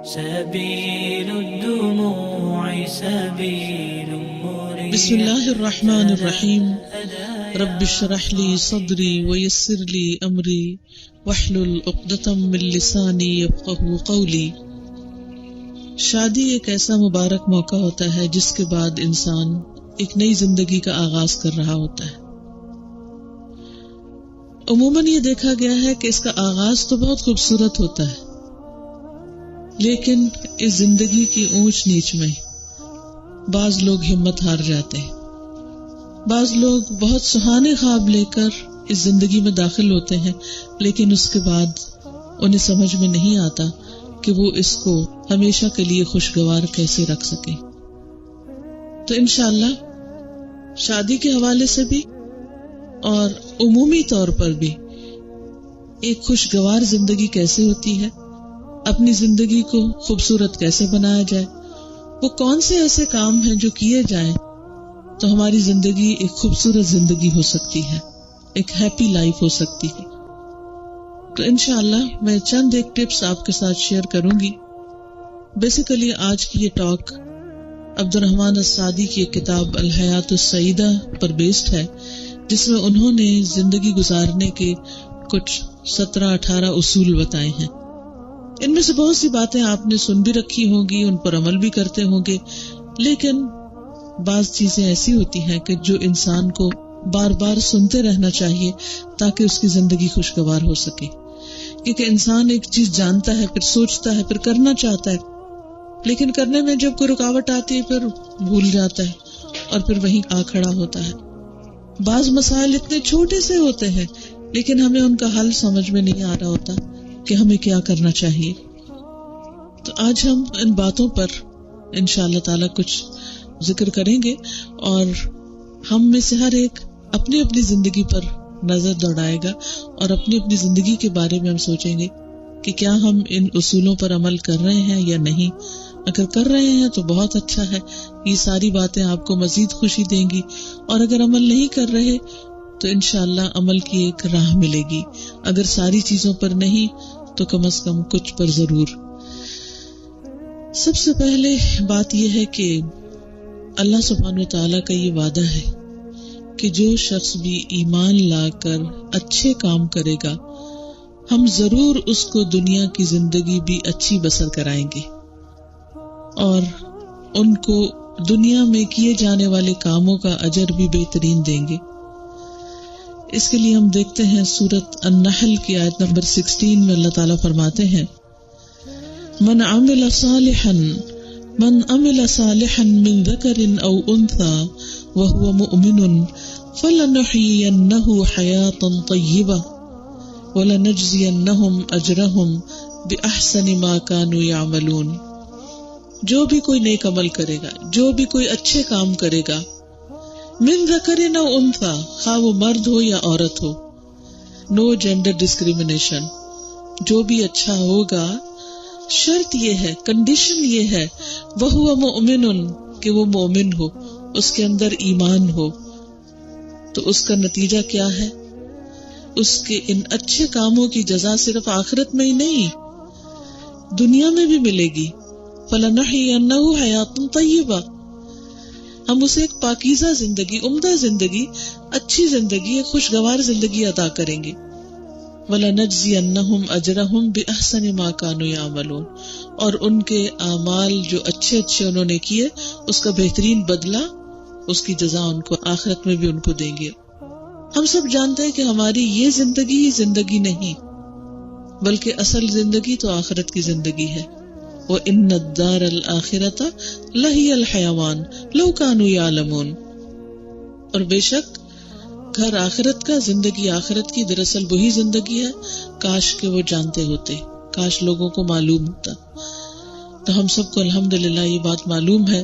سبيل الدموع سبيل مريح. بسم اللہ الرحمن الرحیم. رب اشرح لی صدری ویسر لی امری واحلل عقدۃ من لسانی یفقہوا قولی. شادی ایک ایسا مبارک موقع ہوتا ہے جس کے بعد انسان ایک نئی زندگی کا آغاز کر رہا ہوتا ہے. عموماً یہ دیکھا گیا ہے کہ اس کا آغاز تو بہت خوبصورت ہوتا ہے، لیکن اس زندگی کی اونچ نیچ میں بعض لوگ ہمت ہار جاتے ہیں. بعض لوگ بہت سہانے خواب لے کر اس زندگی میں داخل ہوتے ہیں، لیکن اس کے بعد انہیں سمجھ میں نہیں آتا کہ وہ اس کو ہمیشہ کے لیے خوشگوار کیسے رکھ سکیں. تو انشاءاللہ شادی کے حوالے سے بھی اور عمومی طور پر بھی ایک خوشگوار زندگی کیسے ہوتی ہے، اپنی زندگی کو خوبصورت کیسے بنایا جائے، وہ کون سے ایسے کام ہیں جو کیے جائیں تو ہماری زندگی ایک خوبصورت زندگی ہو سکتی ہے، ایک ہیپی لائف ہو سکتی ہے. تو انشاءاللہ میں چند ایک ٹپس آپ کے ساتھ شیئر کروں گی. بیسیکلی آج کی یہ ٹاک عبد الرحمن السعدی کی ایک کتاب الحیات السعیدہ پر بیسڈ ہے، جس میں انہوں نے زندگی گزارنے کے کچھ 17-18 اصول بتائے ہیں. ان میں سے بہت سی باتیں آپ نے سن بھی رکھی ہوں گی، ان پر عمل بھی کرتے ہوں گے، لیکن بعض چیزیں ایسی ہوتی ہیں کہ جو انسان کو بار بار سنتے رہنا چاہیے تاکہ اس کی زندگی خوشگوار ہو سکے. کیونکہ انسان ایک چیز جانتا ہے، پھر سوچتا ہے، پھر کرنا چاہتا ہے، لیکن کرنے میں جب کوئی رکاوٹ آتی ہے پھر بھول جاتا ہے اور پھر وہیں آ کھڑا ہوتا ہے. بعض مسائل اتنے چھوٹے سے ہوتے ہیں لیکن ہمیں ان کا حل سمجھ میں نہیں آ رہا ہوتا کہ ہمیں کیا کرنا چاہیے. تو آج ہم ان باتوں پر انشاءاللہ تعالی کچھ ذکر کریں گے، اور ہم میں سے ہر ایک اپنی اپنی زندگی پر نظر دوڑائے گا اور اپنی اپنی زندگی کے بارے میں ہم سوچیں گے کہ کیا ہم ان اصولوں پر عمل کر رہے ہیں یا نہیں. اگر کر رہے ہیں تو بہت اچھا ہے، یہ ساری باتیں آپ کو مزید خوشی دیں گی، اور اگر عمل نہیں کر رہے تو انشاءاللہ عمل کی ایک راہ ملے گی. اگر ساری چیزوں پر نہیں تو کم از کم کچھ پر ضرور. سب سے پہلے بات یہ ہے کہ اللہ سبحانہ وتعالیٰ کا یہ وعدہ ہے کہ جو شخص بھی ایمان لا کر اچھے کام کرے گا ہم ضرور اس کو دنیا کی زندگی بھی اچھی بسر کرائیں گے، اور ان کو دنیا میں کیے جانے والے کاموں کا اجر بھی بہترین دیں گے. اس کے لیے ہم دیکھتے ہیں سورۃ النحل کی آیت نمبر 16 میں اللہ تعالیٰ فرماتے ہیں من عمل صالحا من ذکر او انثى وهو مؤمن فلنحيينه حياة طیبة وَلَنَجْزِيَنَّهُمْ أَجْرَهُمْ بِأَحْسَنِ مَا كَانُوا يَعْمَلُونَ. جو بھی کوئی نیک عمل کرے گا، جو بھی کوئی اچھے کام کرے گا، من ذکر او انثى، خواہ وہ مرد ہو یا عورت ہو، نو جینڈر ڈسکریمنیشن، جو بھی اچھا ہوگا، شرط یہ ہے، کنڈیشن یہ ہے، وَهُوَ مُؤْمِنٌ، کہ وہ مومن ہو، اس کے اندر ایمان ہو. تو اس کا نتیجہ کیا ہے؟ اس کے ان اچھے کاموں کی جزا صرف آخرت میں ہی نہیں، دنیا میں بھی ملے گی. فَلَنَحْيِيَنَّهُ حَيَاةٌ طَيِّبَةٌ، ہم اسے ایک پاکیزہ زندگی، عمدہ زندگی، اچھی زندگی، ایک خوشگوار زندگی عطا کریں گے. وَلَنَجْزِيَنَّهُمْ أَجْرَهُمْ بِأَحْسَنِ مَا كَانُوا يَعْمَلُونَ، اور ان کے اعمال جو اچھے اچھے انہوں نے کیے اس کا بہترین بدلہ، اس کی جزا ان کو آخرت میں بھی ان کو دیں گے. ہم سب جانتے ہیں کہ ہماری یہ زندگی ہی زندگی نہیں، بلکہ اصل زندگی تو آخرت کی زندگی ہے. وَإِنَّ الدَّارَ الْآخِرَةَ لَهِيَ الْحَيَوَانُ لَوْ كَانُوا يَعْلَمُونَ، اور بے شک گھر آخرت کا، زندگی آخرت کی دراصل وہی زندگی ہے، کاش کہ وہ جانتے ہوتے، کاش لوگوں کو معلوم ہوتا. تو ہم سب کو الحمدللہ یہ بات معلوم ہے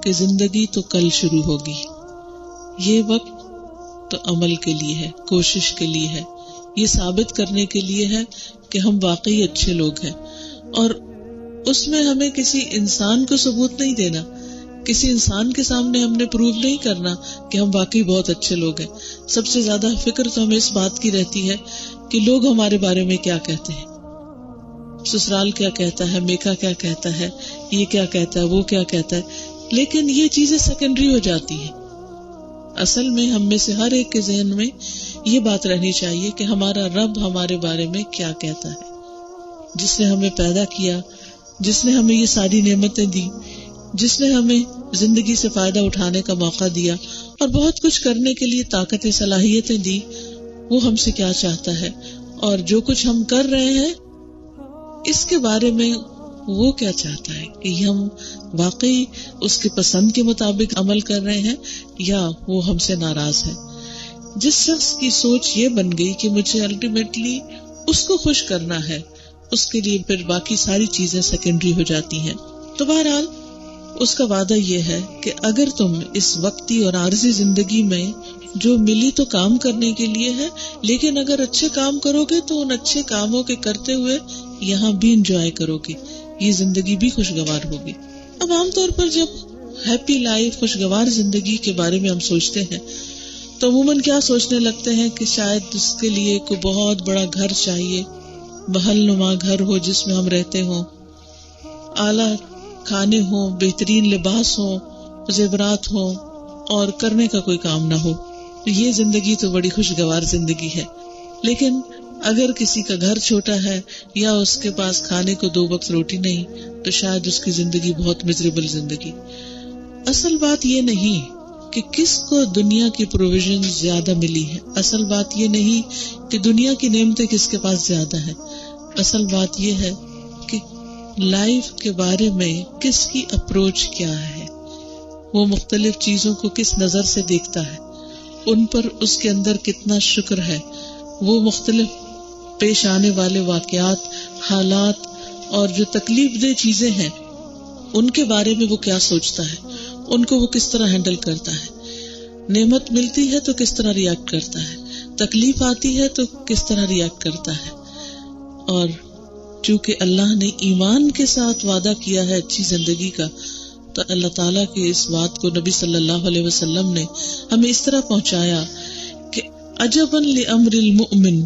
کہ زندگی تو کل شروع ہوگی. یہ وقت تو عمل کے لیے ہے، کوشش کے لیے ہے، یہ ثابت کرنے کے لیے ہے کہ ہم واقعی اچھے لوگ ہیں. اور اس میں ہمیں کسی انسان کو ثبوت نہیں دینا، کسی انسان کے سامنے ہم نے پروو نہیں کرنا کہ ہم واقعی بہت اچھے لوگ ہیں. سب سے زیادہ فکر تو ہمیں اس بات کی رہتی ہے کہ لوگ ہمارے بارے میں کیا کہتے ہیں. سسرال کیا کہتا ہے، میکا کیا کہتا ہے، یہ کیا کہتا ہے، وہ کیا کہتا ہے، لیکن یہ چیزیں سیکنڈری ہو جاتی ہیں. اصل میں ہم میں سے ہر ایک کے ذہن میں یہ بات رہنی چاہیے کہ ہمارا رب ہمارے بارے میں کیا کہتا ہے، جس نے ہمیں پیدا کیا، جس نے ہمیں یہ ساری نعمتیں دی، جس نے ہمیں زندگی سے فائدہ اٹھانے کا موقع دیا اور بہت کچھ کرنے کے لیے طاقتیں، صلاحیتیں دی، وہ ہم سے کیا چاہتا ہے، اور جو کچھ ہم کر رہے ہیں اس کے بارے میں وہ کیا چاہتا ہے کہ ہم واقعی اس کے پسند کے مطابق عمل کر رہے ہیں یا وہ ہم سے ناراض ہے. جس شخص کی سوچ یہ بن گئی کہ مجھے الٹیمیٹلی اس کو خوش کرنا ہے، اس کے لیے پھر باقی ساری چیزیں سیکنڈری ہو جاتی ہیں. تو بہرحال اس کا وعدہ یہ ہے کہ اگر تم اس وقتی اور عارضی زندگی میں جو ملی تو کام کرنے کے لیے ہے، لیکن اگر اچھے کام کرو گے تو ان اچھے کاموں کے کرتے ہوئے یہاں بھی انجوائے کرو گے، یہ زندگی بھی خوشگوار ہوگی. اب عام طور پر جب ہیپی لائف، خوشگوار زندگی کے بارے میں ہم سوچتے ہیں تو عموماً کیا سوچنے لگتے ہیں کہ شاید اس کے لیے کوئی بہت بڑا گھر چاہیے، محل نما گھر ہو جس میں ہم رہتے ہوں، اعلیٰ کھانے ہوں، بہترین لباس ہوں، زیورات ہوں، اور کرنے کا کوئی کام نہ ہو. یہ زندگی تو بڑی خوشگوار زندگی ہے. لیکن اگر کسی کا گھر چھوٹا ہے یا اس کے پاس کھانے کو 2 وقت روٹی نہیں تو شاید اس کی زندگی بہت مزریبل زندگی. اصل بات یہ نہیں کہ کس کو دنیا کی پروویژن زیادہ ملی ہے، اصل بات یہ نہیں کہ دنیا کی نعمتیں کس کے پاس زیادہ ہے، اصل بات یہ ہے کہ لائف کے بارے میں کس کی اپروچ کیا ہے، وہ مختلف چیزوں کو کس نظر سے دیکھتا ہے، ان پر اس کے اندر کتنا شکر ہے، وہ مختلف پیش آنے والے واقعات، حالات اور جو تکلیف دہ چیزیں ہیں ان کے بارے میں وہ کیا سوچتا ہے، ان کو وہ کس طرح ہینڈل کرتا ہے. نعمت ملتی ہے تو کس طرح ریئیکٹ کرتا ہے، تکلیف آتی ہے تو کس طرح ریئیکٹ کرتا ہے. اور چونکہ اللہ نے ایمان کے ساتھ وعدہ کیا ہے اچھی زندگی کا، تو اللہ تعالیٰ کی اس بات کو نبی صلی اللہ علیہ وسلم نے ہمیں اس طرح پہنچایا کہ عجباً لامر المؤمن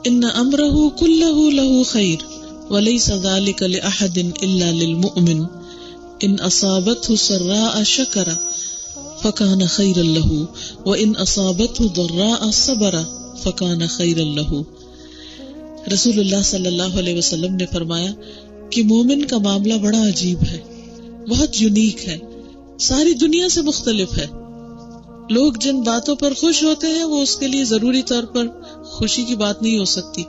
ان امرہ کلہ لہ خیر ولیس ذلک لأحد الا للمؤمن ان اصابتہ سراء شکر فکان خیرا لہ وان اصابتہ ضراء صبر فکان خیرا لہ. رسول اللہ صلی اللہ علیہ وسلم نے فرمایا کہ مومن کا معاملہ بڑا عجیب ہے، بہت یونیک ہے، ساری دنیا سے مختلف ہے. لوگ جن باتوں پر خوش ہوتے ہیں وہ اس کے لیے ضروری طور پر خوشی کی بات نہیں ہو سکتی،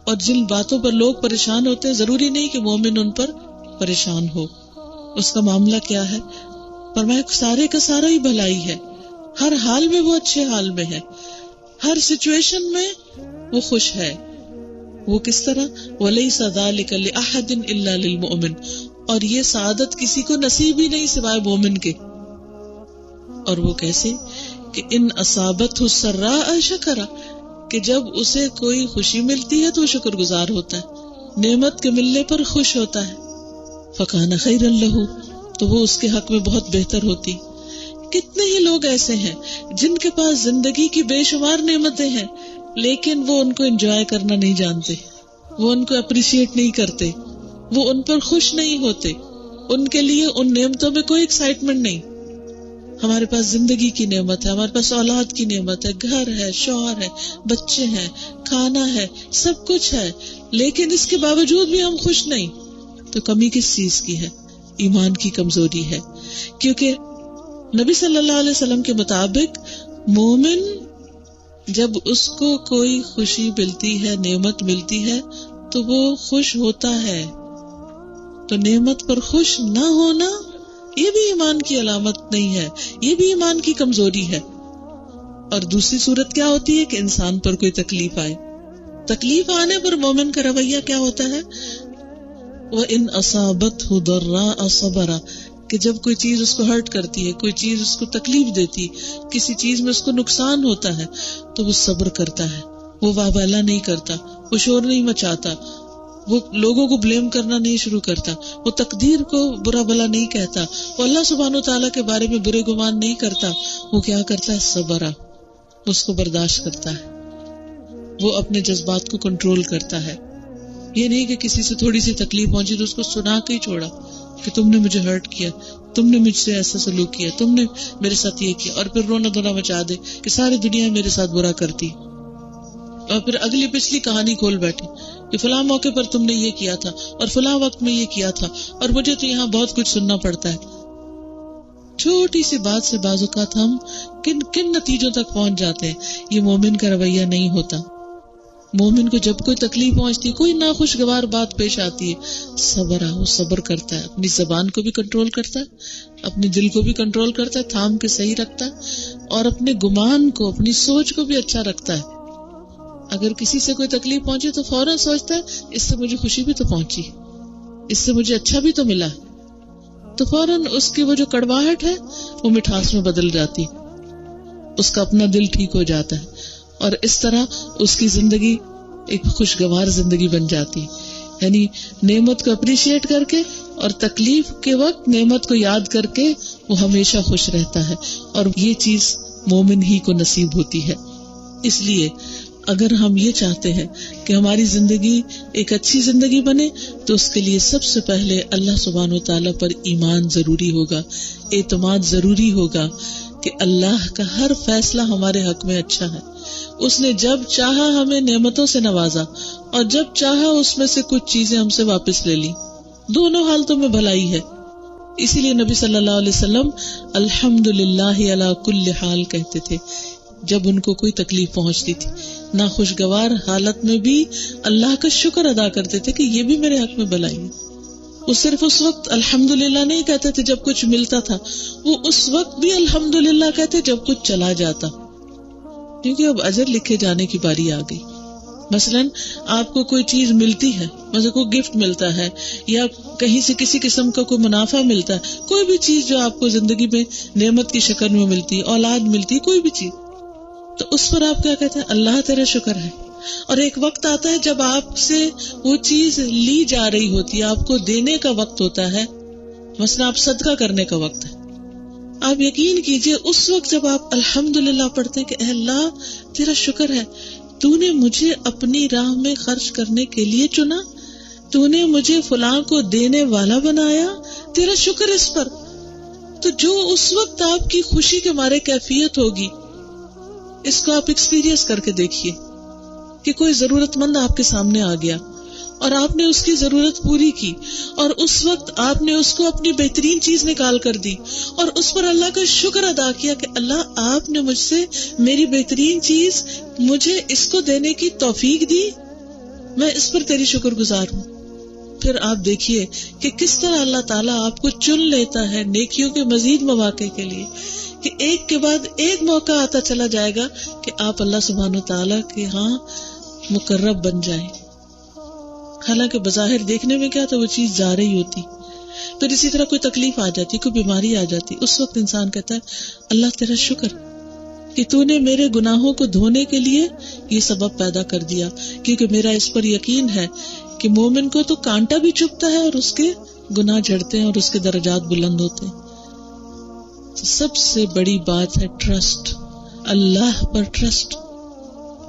اور جن باتوں پر لوگ پریشان ہوتے ہیں ضروری نہیں کہ مومن ان پر پریشان ہو. اس کا معاملہ کیا ہے؟ فرمایا سارے کا سارا ہی بھلائی ہے، ہر حال میں وہ اچھے حال میں ہے، ہر سچویشن میں وہ خوش ہے. وہ کس طرح؟ وَلَيْسَ ذَلِكَ لِأَحَدٍ إِلَّا لِلْمُؤْمِنِ، اور یہ سعادت کسی کو نصیب ہی نہیں سوائے مومن کے. اور وہ کیسے؟ کہ ان اصابتہ السراء شکر، کہ جب اسے کوئی خوشی ملتی ہے تو وہ شکر گزار ہوتا ہے، نعمت کے ملنے پر خوش ہوتا ہے. فکان خیرا لہ، تو وہ اس کے حق میں بہت بہتر ہوتی. کتنے ہی لوگ ایسے ہیں جن کے پاس زندگی کی بے شمار نعمتیں ہیں لیکن وہ ان کو انجوائے کرنا نہیں جانتے، وہ ان کو اپریشیٹ نہیں کرتے، وہ ان پر خوش نہیں ہوتے، ان کے لیے ان نعمتوں میں کوئی ایکسائٹمنٹ نہیں. ہمارے پاس زندگی کی نعمت ہے، ہمارے پاس اولاد کی نعمت ہے، گھر ہے، شوہر ہے، بچے ہیں، کھانا ہے، سب کچھ ہے، لیکن اس کے باوجود بھی ہم خوش نہیں. تو کمی کس چیز کی ہے؟ ایمان کی کمزوری ہے. کیونکہ نبی صلی اللہ علیہ وسلم کے مطابق مومن جب اس کو کوئی خوشی ملتی ہے، نعمت ملتی ہے تو وہ خوش ہوتا ہے. تو نعمت پر خوش نہ ہونا یہ بھی ایمان کی علامت نہیں ہے، یہ بھی ایمان کی کمزوری ہے. اور دوسری صورت کیا ہوتی ہے کہ انسان پر کوئی تکلیف آئے، تکلیف آنے پر مومن کا رویہ کیا ہوتا ہے؟ وَإِنْ أَصَابَتْهُ ضَرَّاءَ صَبَرَ، کہ جب کوئی چیز اس کو ہرٹ کرتی ہے، کوئی چیز اس کو تکلیف دیتی، کسی چیز میں اس کو نقصان ہوتا ہے تو وہ صبر کرتا ہے، وہ واویلا نہیں کرتا، وہ شور نہیں مچاتا، وہ لوگوں کو بلیم کرنا نہیں شروع کرتا، وہ تقدیر کو برا بھلا نہیں کہتا، وہ اللہ سبحانہ و تعالیٰ کے بارے میں برے گمان نہیں کرتا. وہ کیا کرتا ہے؟ صبر، اس کو برداشت کرتا ہے، وہ اپنے جذبات کو کنٹرول کرتا ہے. یہ نہیں کہ کسی سے تھوڑی سی تکلیف پہنچی تو اس کو سنا کے ہی چھوڑا کہ تم نے مجھے ہرٹ کیا، تم نے مجھ سے ایسا سلوک کیا، تم نے میرے ساتھ یہ کیا، اور پھر رونا دھونا مچا دے کہ ساری دنیا میرے ساتھ برا کرتی، اور پھر اگلی پچھلی کہانی کھول بیٹھے کہ فلاں موقع پر تم نے یہ کیا تھا اور فلاں وقت میں یہ کیا تھا اور مجھے تو یہاں بہت کچھ سننا پڑتا ہے. چھوٹی سی بات سے بعض اوقات ہم کن کن نتیجوں تک پہنچ جاتے ہیں. یہ مومن کا رویہ نہیں ہوتا. مومن کو جب کوئی تکلیف پہنچتی، کوئی ناخوشگوار بات پیش آتی ہے، صبر کرتا ہے، اپنی زبان کو بھی کنٹرول کرتا ہے، اپنے دل کو بھی کنٹرول کرتا ہے، تھام کے صحیح رکھتا ہے، اور اپنے گمان کو، اپنی سوچ کو بھی اچھا رکھتا ہے. اگر کسی سے کوئی تکلیف پہنچے تو فوراً سوچتا ہے اس سے مجھے خوشی بھی تو پہنچی، اس سے مجھے اچھا بھی تو ملا، تو فوراً اس کی وہ جو کڑواہٹ ہے وہ مٹھاس میں بدل جاتی، اس کا اپنا دل ٹھیک ہو جاتا ہے، اور اس طرح اس کی زندگی ایک خوشگوار زندگی بن جاتی. یعنی نعمت کو اپریشیٹ کر کے اور تکلیف کے وقت نعمت کو یاد کر کے وہ ہمیشہ خوش رہتا ہے، اور یہ چیز مومن ہی کو نصیب ہوتی ہے. اس لیے اگر ہم یہ چاہتے ہیں کہ ہماری زندگی ایک اچھی زندگی بنے تو اس کے لیے سب سے پہلے اللہ سبحانہ و تعالیٰ پر ایمان ضروری ہوگا، اعتماد ضروری ہوگا کہ اللہ کا ہر فیصلہ ہمارے حق میں اچھا ہے. اس نے جب چاہا ہمیں نعمتوں سے نوازا اور جب چاہا اس میں سے کچھ چیزیں ہم سے واپس لے لی، دونوں حالتوں میں بھلائی ہے. اسی لیے نبی صلی اللہ علیہ وسلم الحمدللہ علی کل حال کہتے تھے جب ان کو کوئی تکلیف پہنچتی تھی. ناخوشگوار حالت میں بھی اللہ کا شکر ادا کرتے تھے کہ یہ بھی میرے حق میں بھلائی ہے. وہ صرف اس وقت الحمدللہ نہیں کہتے تھے جب کچھ ملتا تھا، وہ اس وقت بھی الحمدللہ کہتے جب کچھ چلا جاتا، کیونکہ اب اجر لکھے جانے کی باری آ گئی. مثلاً آپ کو کوئی چیز ملتی ہے، مثلا کوئی گفٹ ملتا ہے یا کہیں سے کسی قسم کا کوئی منافع ملتا ہے، کوئی بھی چیز جو آپ کو زندگی میں نعمت کی شکل میں ملتی، اولاد ملتی، کوئی بھی چیز، تو اس پر آپ کیا کہتے ہیں؟ اللہ تیرا شکر ہے. اور ایک وقت آتا ہے جب آپ سے وہ چیز لی جا رہی ہوتی ہے، آپ کو دینے کا وقت ہوتا ہے، مثلا آپ صدقہ کرنے کا وقت ہے. آپ یقین کیجئے اس وقت جب آپ الحمدللہ پڑھتے ہیں کہ اے اللہ تیرا شکر ہے، تو نے مجھے اپنی راہ میں خرچ کرنے کے لیے چنا، تو نے مجھے فلاں کو دینے والا بنایا، تیرا شکر اس پر. تو جو اس وقت آپ کی خوشی کے مارے کیفیت ہوگی، اس کو آپ ایکسپیرینس کر کے دیکھیے کہ کوئی ضرورت مند آپ کے سامنے آ گیا اور آپ نے اس کی ضرورت پوری کی، اور اس وقت آپ نے اس کو اپنی بہترین چیز نکال کر دی اور اس پر اللہ کا شکر ادا کیا کہ اللہ آپ نے مجھ سے میری بہترین چیز مجھے اس کو دینے کی توفیق دی، میں اس پر تیری شکر گزار ہوں. پھر آپ دیکھیے کہ کس طرح اللہ تعالیٰ آپ کو چن لیتا ہے نیکیوں کے مزید مواقع کے لیے، کہ ایک کے بعد ایک موقع آتا چلا جائے گا کہ آپ اللہ سبحانہ تعالیٰ کے ہاں مقرب بن جائیں. حالانکہ بظاہر دیکھنے میں کیا تو وہ چیز جا رہی ہوتی. پھر اسی طرح کوئی تکلیف آ جاتی، کوئی بیماری آ جاتی، اس وقت انسان کہتا ہے اللہ تیرا شکر کہ تو نے میرے گناہوں کو دھونے کے لیے یہ سبب پیدا کر دیا، کیونکہ میرا اس پر یقین ہے کہ مومن کو تو کانٹا بھی چبھتا ہے اور اس کے گناہ جھڑتے ہیں اور اس کے درجات بلند ہوتے ہیں. سب سے بڑی بات ہے ٹرسٹ، اللہ پر ٹرسٹ،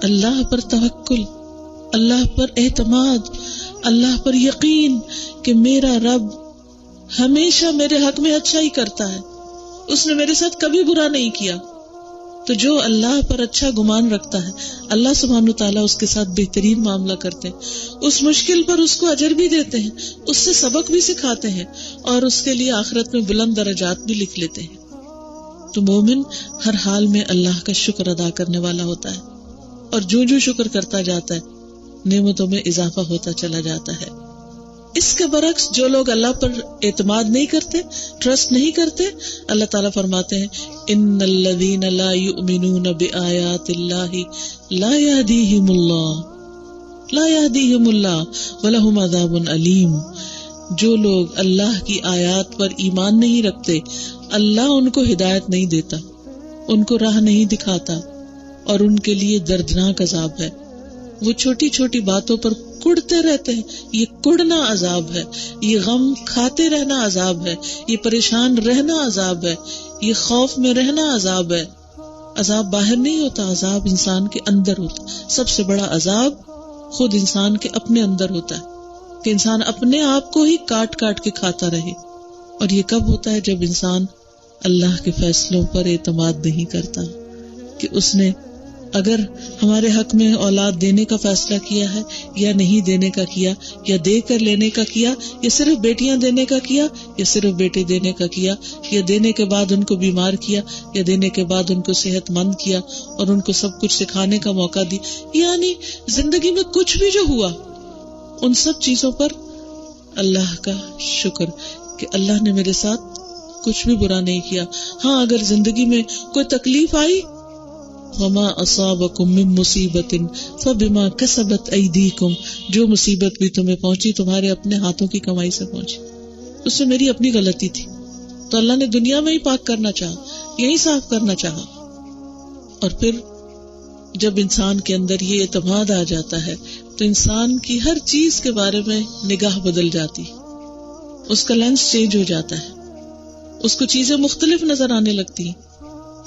اللہ پر توکل، اللہ پر اعتماد، اللہ پر یقین کہ میرا رب ہمیشہ میرے حق میں اچھا ہی کرتا ہے، اس نے میرے ساتھ کبھی برا نہیں کیا. تو جو اللہ پر اچھا گمان رکھتا ہے اللہ سبحانہ تعالیٰ اس کے ساتھ بہترین معاملہ کرتے ہیں، اس مشکل پر اس کو اجر بھی دیتے ہیں، اس سے سبق بھی سکھاتے ہیں اور اس کے لیے آخرت میں بلند درجات بھی لکھ لیتے ہیں. تو مومن ہر حال میں اللہ کا شکر ادا کرنے والا ہوتا ہے، اور جو جو شکر کرتا جاتا ہے نعمتوں میں اضافہ ہوتا چلا جاتا ہے. اس کے برعکس جو لوگ اللہ پر اعتماد نہیں کرتے، ٹرسٹ نہیں کرتے، اللہ تعالیٰ فرماتے ہیں ان الذین لا یؤمنون بآیات اللہ لا یہدیہم اللہ ولہم عذاب علیم. جو لوگ اللہ کی آیات پر ایمان نہیں رکھتے، اللہ ان کو ہدایت نہیں دیتا، ان کو راہ نہیں دکھاتا، اور ان کے لیے دردناک عذاب ہے. وہ چھوٹی چھوٹی باتوں پر کڑتے رہتے ہیں، یہ کڑنا عذاب ہے، یہ غم کھاتے رہنا عذاب ہے، یہ پریشان رہنا عذاب ہے، یہ خوف میں رہنا عذاب ہے. عذاب باہر نہیں ہوتا، عذاب انسان کے اندر ہوتا. سب سے بڑا عذاب خود انسان کے اپنے اندر ہوتا ہے کہ انسان اپنے آپ کو ہی کاٹ کاٹ کے کھاتا رہے. اور یہ کب ہوتا ہے؟ جب انسان اللہ کے فیصلوں پر اعتماد نہیں کرتا کہ اس نے اگر ہمارے حق میں اولاد دینے کا فیصلہ کیا ہے یا نہیں دینے کا کیا، یا دے کر لینے کا کیا، یا صرف بیٹیاں دینے کا کیا، یا صرف بیٹے دینے کا کیا، یا دینے کے بعد ان کو بیمار کیا، یا دینے کے بعد ان کو صحت مند کیا اور ان کو سب کچھ سکھانے کا موقع دی. یعنی زندگی میں کچھ بھی جو ہوا ان سب چیزوں پر اللہ کا شکر کہ اللہ نے میرے ساتھ کچھ بھی برا نہیں کیا. ہاں اگر زندگی میں کوئی تکلیف آئی، وما اصابکم من مصیبت فبما کسبت ایدیکم، جو مصیبت بھی تمہیں پہنچی تمہارے اپنے ہاتھوں کی کمائی سے پہنچی، اس میں میری اپنی غلطی تھی. تو اللہ نے دنیا میں ہی پاک کرنا چاہا، یہی صاف کرنا چاہا. اور پھر جب انسان کے اندر یہ اعتماد آ جاتا ہے تو انسان کی ہر چیز کے بارے میں نگاہ بدل جاتی، اس کا لینس چینج ہو جاتا ہے، اس کو چیزیں مختلف نظر آنے لگتی ہیں.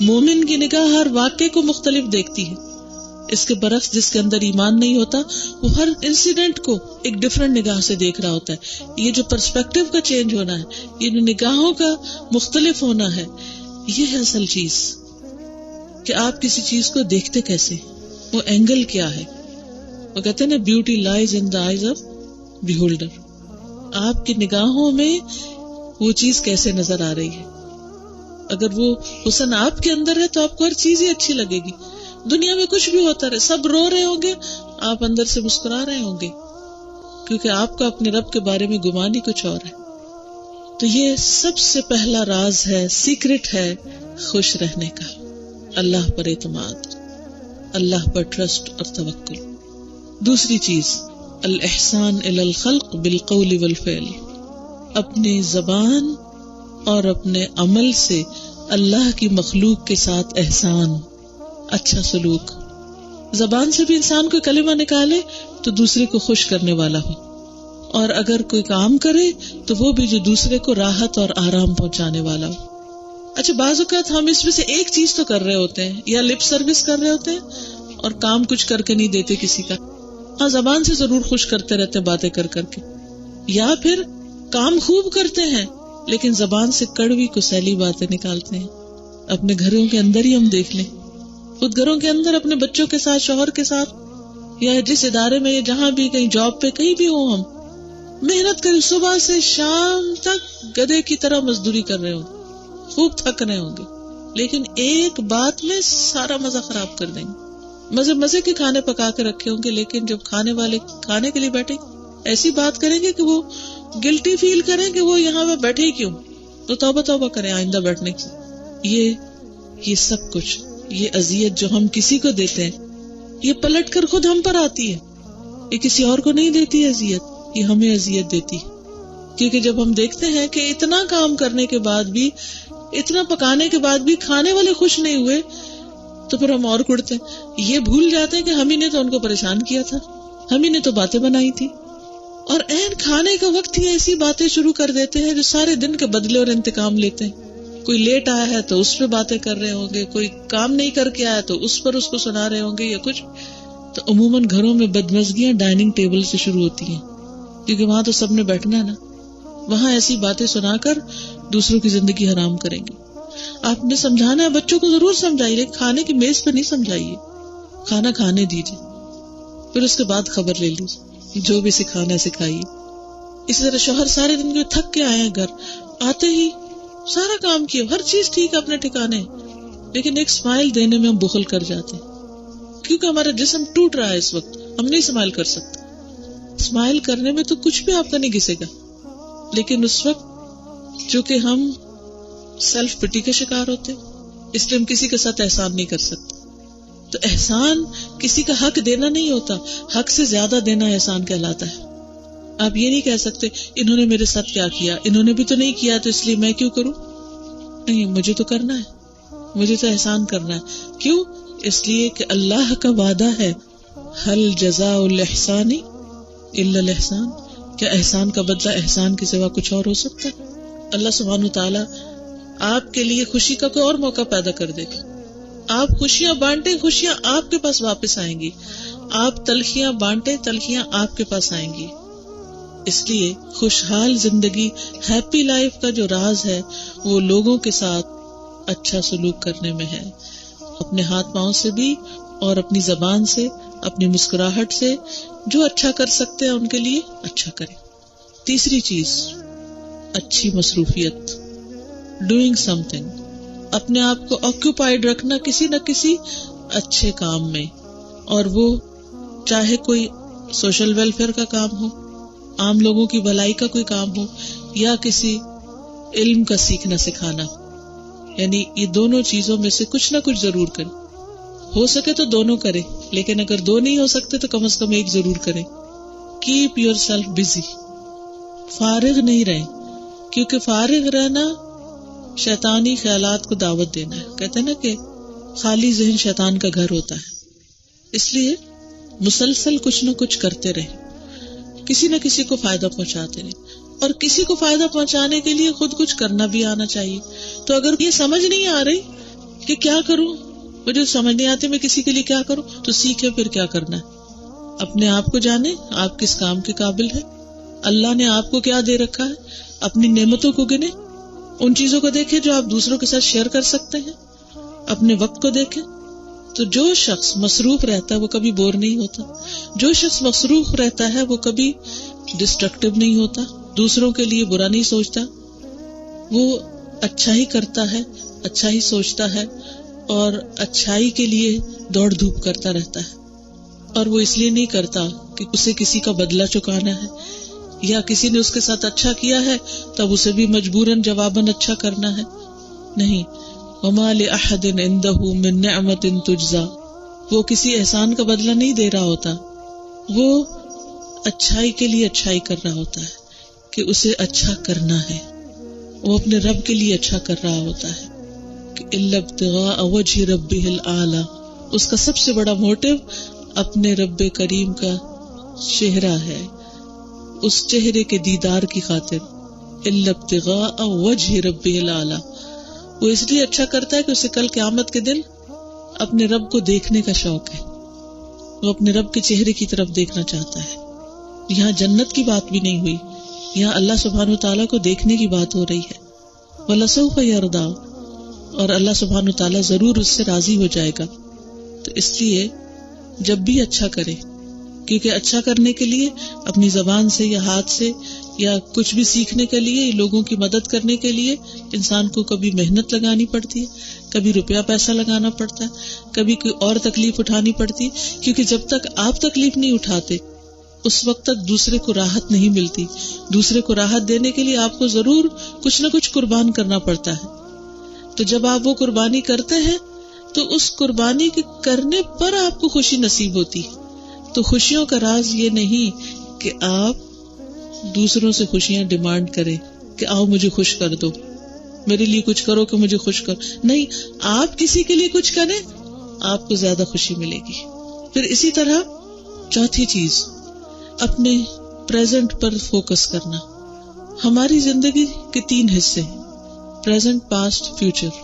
مومن کی نگاہ ہر واقعے کو مختلف دیکھتی ہے. اس کے برعکس جس کے اندر ایمان نہیں ہوتا وہ ہر انسیڈنٹ کو ایک ڈفرنٹ نگاہ سے دیکھ رہا ہوتا ہے. یہ جو پرسپیکٹو کا چینج ہونا ہے، یہ جو نگاہوں کا مختلف ہونا ہے، یہ ہے اصل چیز کہ آپ کسی چیز کو دیکھتے کیسے، وہ اینگل کیا ہے. وہ کہتے ہیں نا، beauty lies in the eyes of beholder. آپ کی نگاہوں میں وہ چیز کیسے نظر آ رہی ہے. اگر وہ حسن آپ کے اندر ہے تو آپ کو ہر چیز ہی اچھی لگے گی. دنیا میں کچھ بھی ہوتا رہے، سب رو رہے ہوں گے، آپ اندر سے مسکرا رہے ہوں گے، کیونکہ آپ کا اپنے رب کے بارے میں گمان ہی کچھ اور ہے. تو یہ سب سے پہلا راز ہے، سیکرٹ ہے خوش رہنے کا، اللہ پر اعتماد، اللہ پر ٹرسٹ اور توکل. دوسری چیز الاحسان الی الخلق بالقول والفعل، اپنی زبان اور اپنے عمل سے اللہ کی مخلوق کے ساتھ احسان، اچھا سلوک. زبان سے بھی انسان کوئی کلمہ نکالے تو دوسرے کو خوش کرنے والا ہو، اور اگر کوئی کام کرے تو وہ بھی جو دوسرے کو راحت اور آرام پہنچانے والا ہو. اچھا بعض اوقات ہم اس میں سے ایک چیز تو کر رہے ہوتے ہیں، یا لپ سروس کر رہے ہوتے ہیں اور کام کچھ کر کے نہیں دیتے کسی کا. ہاں زبان سے ضرور خوش کرتے رہتے ہیں باتیں کر کر کے، یا پھر کام خوب کرتے ہیں لیکن زبان سے کڑوی کسیلی باتیں نکالتے ہیں. اپنے گھروں کے اندر ہی ہم دیکھ لیں، خود گھروں کے اندر اپنے بچوں کے ساتھ، شوہر کے ساتھ، یا جس ادارے میں یا جہاں بھی، کہیں جاب پہ کہیں بھی ہوں، ہم محنت کریں، صبح سے شام تک گدھے کی طرح مزدوری کر رہے ہوں، خوب تھک رہے ہوں گے، لیکن ایک بات میں سارا مزہ خراب کر دیں گے. مزے کے کھانے پکا کے رکھے ہوں گے، لیکن جب کھانے والے کھانے کے لیے بیٹھے ایسی بات کریں گے کہ وہ گلٹی فیل کریں کہ وہ یہاں پہ بیٹھے کیوں، تو توبہ توبہ کریں آئندہ بیٹھنے کی. یہ سب کچھ، یہ اذیت جو ہم کسی کو دیتے ہیں، یہ پلٹ کر خود ہم پر آتی ہے. یہ کسی اور کو نہیں دیتی اذیت، یہ ہمیں اذیت دیتی. کیونکہ جب ہم دیکھتے ہیں کہ اتنا کام کرنے کے بعد بھی، اتنا پکانے کے بعد بھی کھانے والے خوش نہیں ہوئے، تو پھر ہم اور کڑتے ہیں. یہ بھول جاتے ہیں کہ ہم ہی نے تو ان کو پریشان کیا تھا، ہم ہی نے تو باتیں بنائی تھی. اور عین کھانے کا وقت ہی ایسی باتیں شروع کر دیتے ہیں جو سارے دن کے بدلے اور انتقام لیتے ہیں. کوئی لیٹ آیا ہے تو اس پہ باتیں کر رہے ہوں گے، کوئی کام نہیں کر کے آیا تو اس پر اس کو سنا رہے ہوں گے یا کچھ. تو عموماً گھروں میں بدمزگیاں ڈائننگ ٹیبل سے شروع ہوتی ہیں، کیونکہ وہاں تو سب نے بیٹھنا ہے نا. وہاں ایسی باتیں سنا کر دوسروں کی زندگی حرام کریں گے. آپ نے سمجھانا ہے بچوں کو، ضرور سمجھائیے، لیکن کھانے کی میز پہ نہیں سمجھائیے. کھانا کھانے دیجیے، پھر اس کے بعد خبر لے لیجیے، جو بھی سکھانا ہے سکھائیے. اسی طرح شوہر سارے دن کے تھک کے آئے ہیں گھر، آتے ہی سارا کام کیا، ہر چیز ٹھیک ہے اپنے ٹھکانے، لیکن ایک اسمائل دینے میں ہم بخل کر جاتے ہیں، کیونکہ ہمارا جسم ٹوٹ رہا ہے اس وقت، ہم نہیں اسمائل کر سکتے. اسمائل کرنے میں تو کچھ بھی آپ کا نہیں گھسے گا، لیکن اس وقت چونکہ ہم سیلف پٹی کے شکار ہوتے، اس لیے ہم کسی کے ساتھ احسان نہیں کر سکتے. تو احسان کسی کا حق دینا نہیں ہوتا، حق سے زیادہ دینا احسان کہلاتا ہے. آپ یہ نہیں کہہ سکتے انہوں نے میرے ساتھ کیا کیا، انہوں نے بھی تو نہیں کیا تو اس لیے میں کیوں کروں. نہیں، مجھے تو کرنا ہے، مجھے تو احسان کرنا ہے. کیوں؟ اس لیے کہ اللہ کا وعدہ ہے، هل جزاء الاحسان الا الاحسان. کیا احسان کا بدلہ احسان کے سوا کچھ اور ہو سکتا ہے؟ اللہ سبحانہ وتعالی آپ کے لیے خوشی کا کوئی اور موقع پیدا کر دے گا. آپ خوشیاں بانٹیں، خوشیاں آپ کے پاس واپس آئیں گی. آپ تلخیاں بانٹے، تلخیاں آپ کے پاس آئیں گی. اس لیے خوشحال زندگی، ہیپی لائف کا جو راز ہے وہ لوگوں کے ساتھ اچھا سلوک کرنے میں ہے، اپنے ہاتھ پاؤں سے بھی اور اپنی زبان سے، اپنی مسکراہٹ سے. جو اچھا کر سکتے ہیں ان کے لیے اچھا کریں. تیسری چیز، اچھی مصروفیت، ڈوئنگ سم تھنگ، اپنے آپ کو آکوپائڈ رکھنا کسی نہ کسی اچھے کام میں، اور وہ چاہے کوئی سوشل ویلفیئر کا کام ہو، عام لوگوں کی بھلائی کا کوئی کام ہو، یا کسی علم کا سیکھنا سکھانا. یعنی یہ دونوں چیزوں میں سے کچھ نہ کچھ ضرور کریں. ہو سکے تو دونوں کریں، لیکن اگر دو نہیں ہو سکتے تو کم از کم ایک ضرور کریں. کیپ یور سیلف بزی، فارغ نہیں رہیں، کیونکہ فارغ رہنا شیطانی خیالات کو دعوت دینا ہے. کہتے ہیں نا کہ خالی ذہن شیطان کا گھر ہوتا ہے. اس لیے مسلسل کچھ نہ کچھ کرتے رہیں، کسی نہ کسی کو فائدہ پہنچاتے رہیں، اور کسی کو فائدہ پہنچانے کے لیے خود کچھ کرنا بھی آنا چاہیے. تو اگر یہ سمجھ نہیں آ رہی کہ کیا کروں، مجھے سمجھ نہیں آتی میں کسی کے لیے کیا کروں، تو سیکھے پھر کیا کرنا ہے. اپنے آپ کو جانے آپ کس کام کے قابل ہے، اللہ نے آپ کو کیا دے رکھا ہے، اپنی نعمتوں کو گنے، ان چیزوں کو دیکھیں جو آپ دوسروں کے ساتھ شیئر کر سکتے ہیں، اپنے وقت کو دیکھیں. تو جو شخص مصروف رہتا ہے وہ کبھی بور نہیں ہوتا، جو شخص مصروف رہتا ہے وہ کبھی ڈسٹرکٹیو نہیں ہوتا، دوسروں کے لیے برا نہیں سوچتا، وہ اچھا ہی کرتا ہے، اچھا ہی سوچتا ہے، اور اچھائی کے لیے دوڑ دھوپ کرتا رہتا ہے. اور وہ اس لیے نہیں کرتا کہ اسے کسی کا بدلہ چکانا ہے، یا کسی نے اس کے ساتھ اچھا کیا ہے تب اسے بھی مجبوراً جواباً اچھا کرنا ہے. نہیں، وَمَا لِأَحَدٍ عِندَهُ مِن نِعْمَةٍ تُجْزَى، وہ کسی احسان کا بدلہ نہیں دے رہا ہوتا، وہ اچھائی کے لیے اچھائی کر رہا ہوتا ہے کہ اسے اچھا کرنا ہے. وہ اپنے رب کے لیے اچھا کر رہا ہوتا ہے کہ إِلَّا ابْتِغَاءَ وَجْهِ رَبِّهِ الْأَعْلَى، اس کا سب سے بڑا موٹو اپنے رب کریم کا چہرہ ہے، اس چہرے کے دیدار کی خاطر. إِلَّا ابْتِغَاءَ وَجْهِ رَبِّهِ الْأَعْلَى، وہ اس لیے اچھا کرتا ہے کہ اسے کل قیامت کے دن اپنے رب کو دیکھنے کا شوق ہے، وہ اپنے رب کے چہرے کی طرف دیکھنا چاہتا ہے. یہاں جنت کی بات بھی نہیں ہوئی، یہاں اللہ سبحانہ وتعالیٰ کو دیکھنے کی بات ہو رہی ہے. وَلَسَوْفَ يَرْضَىٰ، اور اللہ سبحانہ وتعالیٰ ضرور اس سے راضی ہو جائے گا. تو اس لیے جب بھی اچھا کرے، کیونکہ اچھا کرنے کے لیے اپنی زبان سے یا ہاتھ سے یا کچھ بھی سیکھنے کے لیے، لوگوں کی مدد کرنے کے لیے انسان کو کبھی محنت لگانی پڑتی ہے، کبھی روپیہ پیسہ لگانا پڑتا ہے، کبھی کوئی اور تکلیف اٹھانی پڑتی ہے، کیونکہ جب تک آپ تکلیف نہیں اٹھاتے اس وقت تک دوسرے کو راحت نہیں ملتی. دوسرے کو راحت دینے کے لیے آپ کو ضرور کچھ نہ کچھ قربان کرنا پڑتا ہے. تو جب آپ وہ قربانی کرتے ہیں تو اس قربانی کے کرنے پر آپ کو خوشی نصیب ہوتی. تو خوشیوں کا راز یہ نہیں کہ آپ دوسروں سے خوشیاں ڈیمانڈ کریں کہ آؤ مجھے خوش کر دو، میرے لیے کچھ کرو کہ مجھے خوش کرو. نہیں، آپ کسی کے لیے کچھ کریں، آپ کو زیادہ خوشی ملے گی. پھر اسی طرح چوتھی چیز، اپنے پریزنٹ پر فوکس کرنا. ہماری زندگی کے 3 حصے ہیں، پریزنٹ، پاسٹ، فیوچر.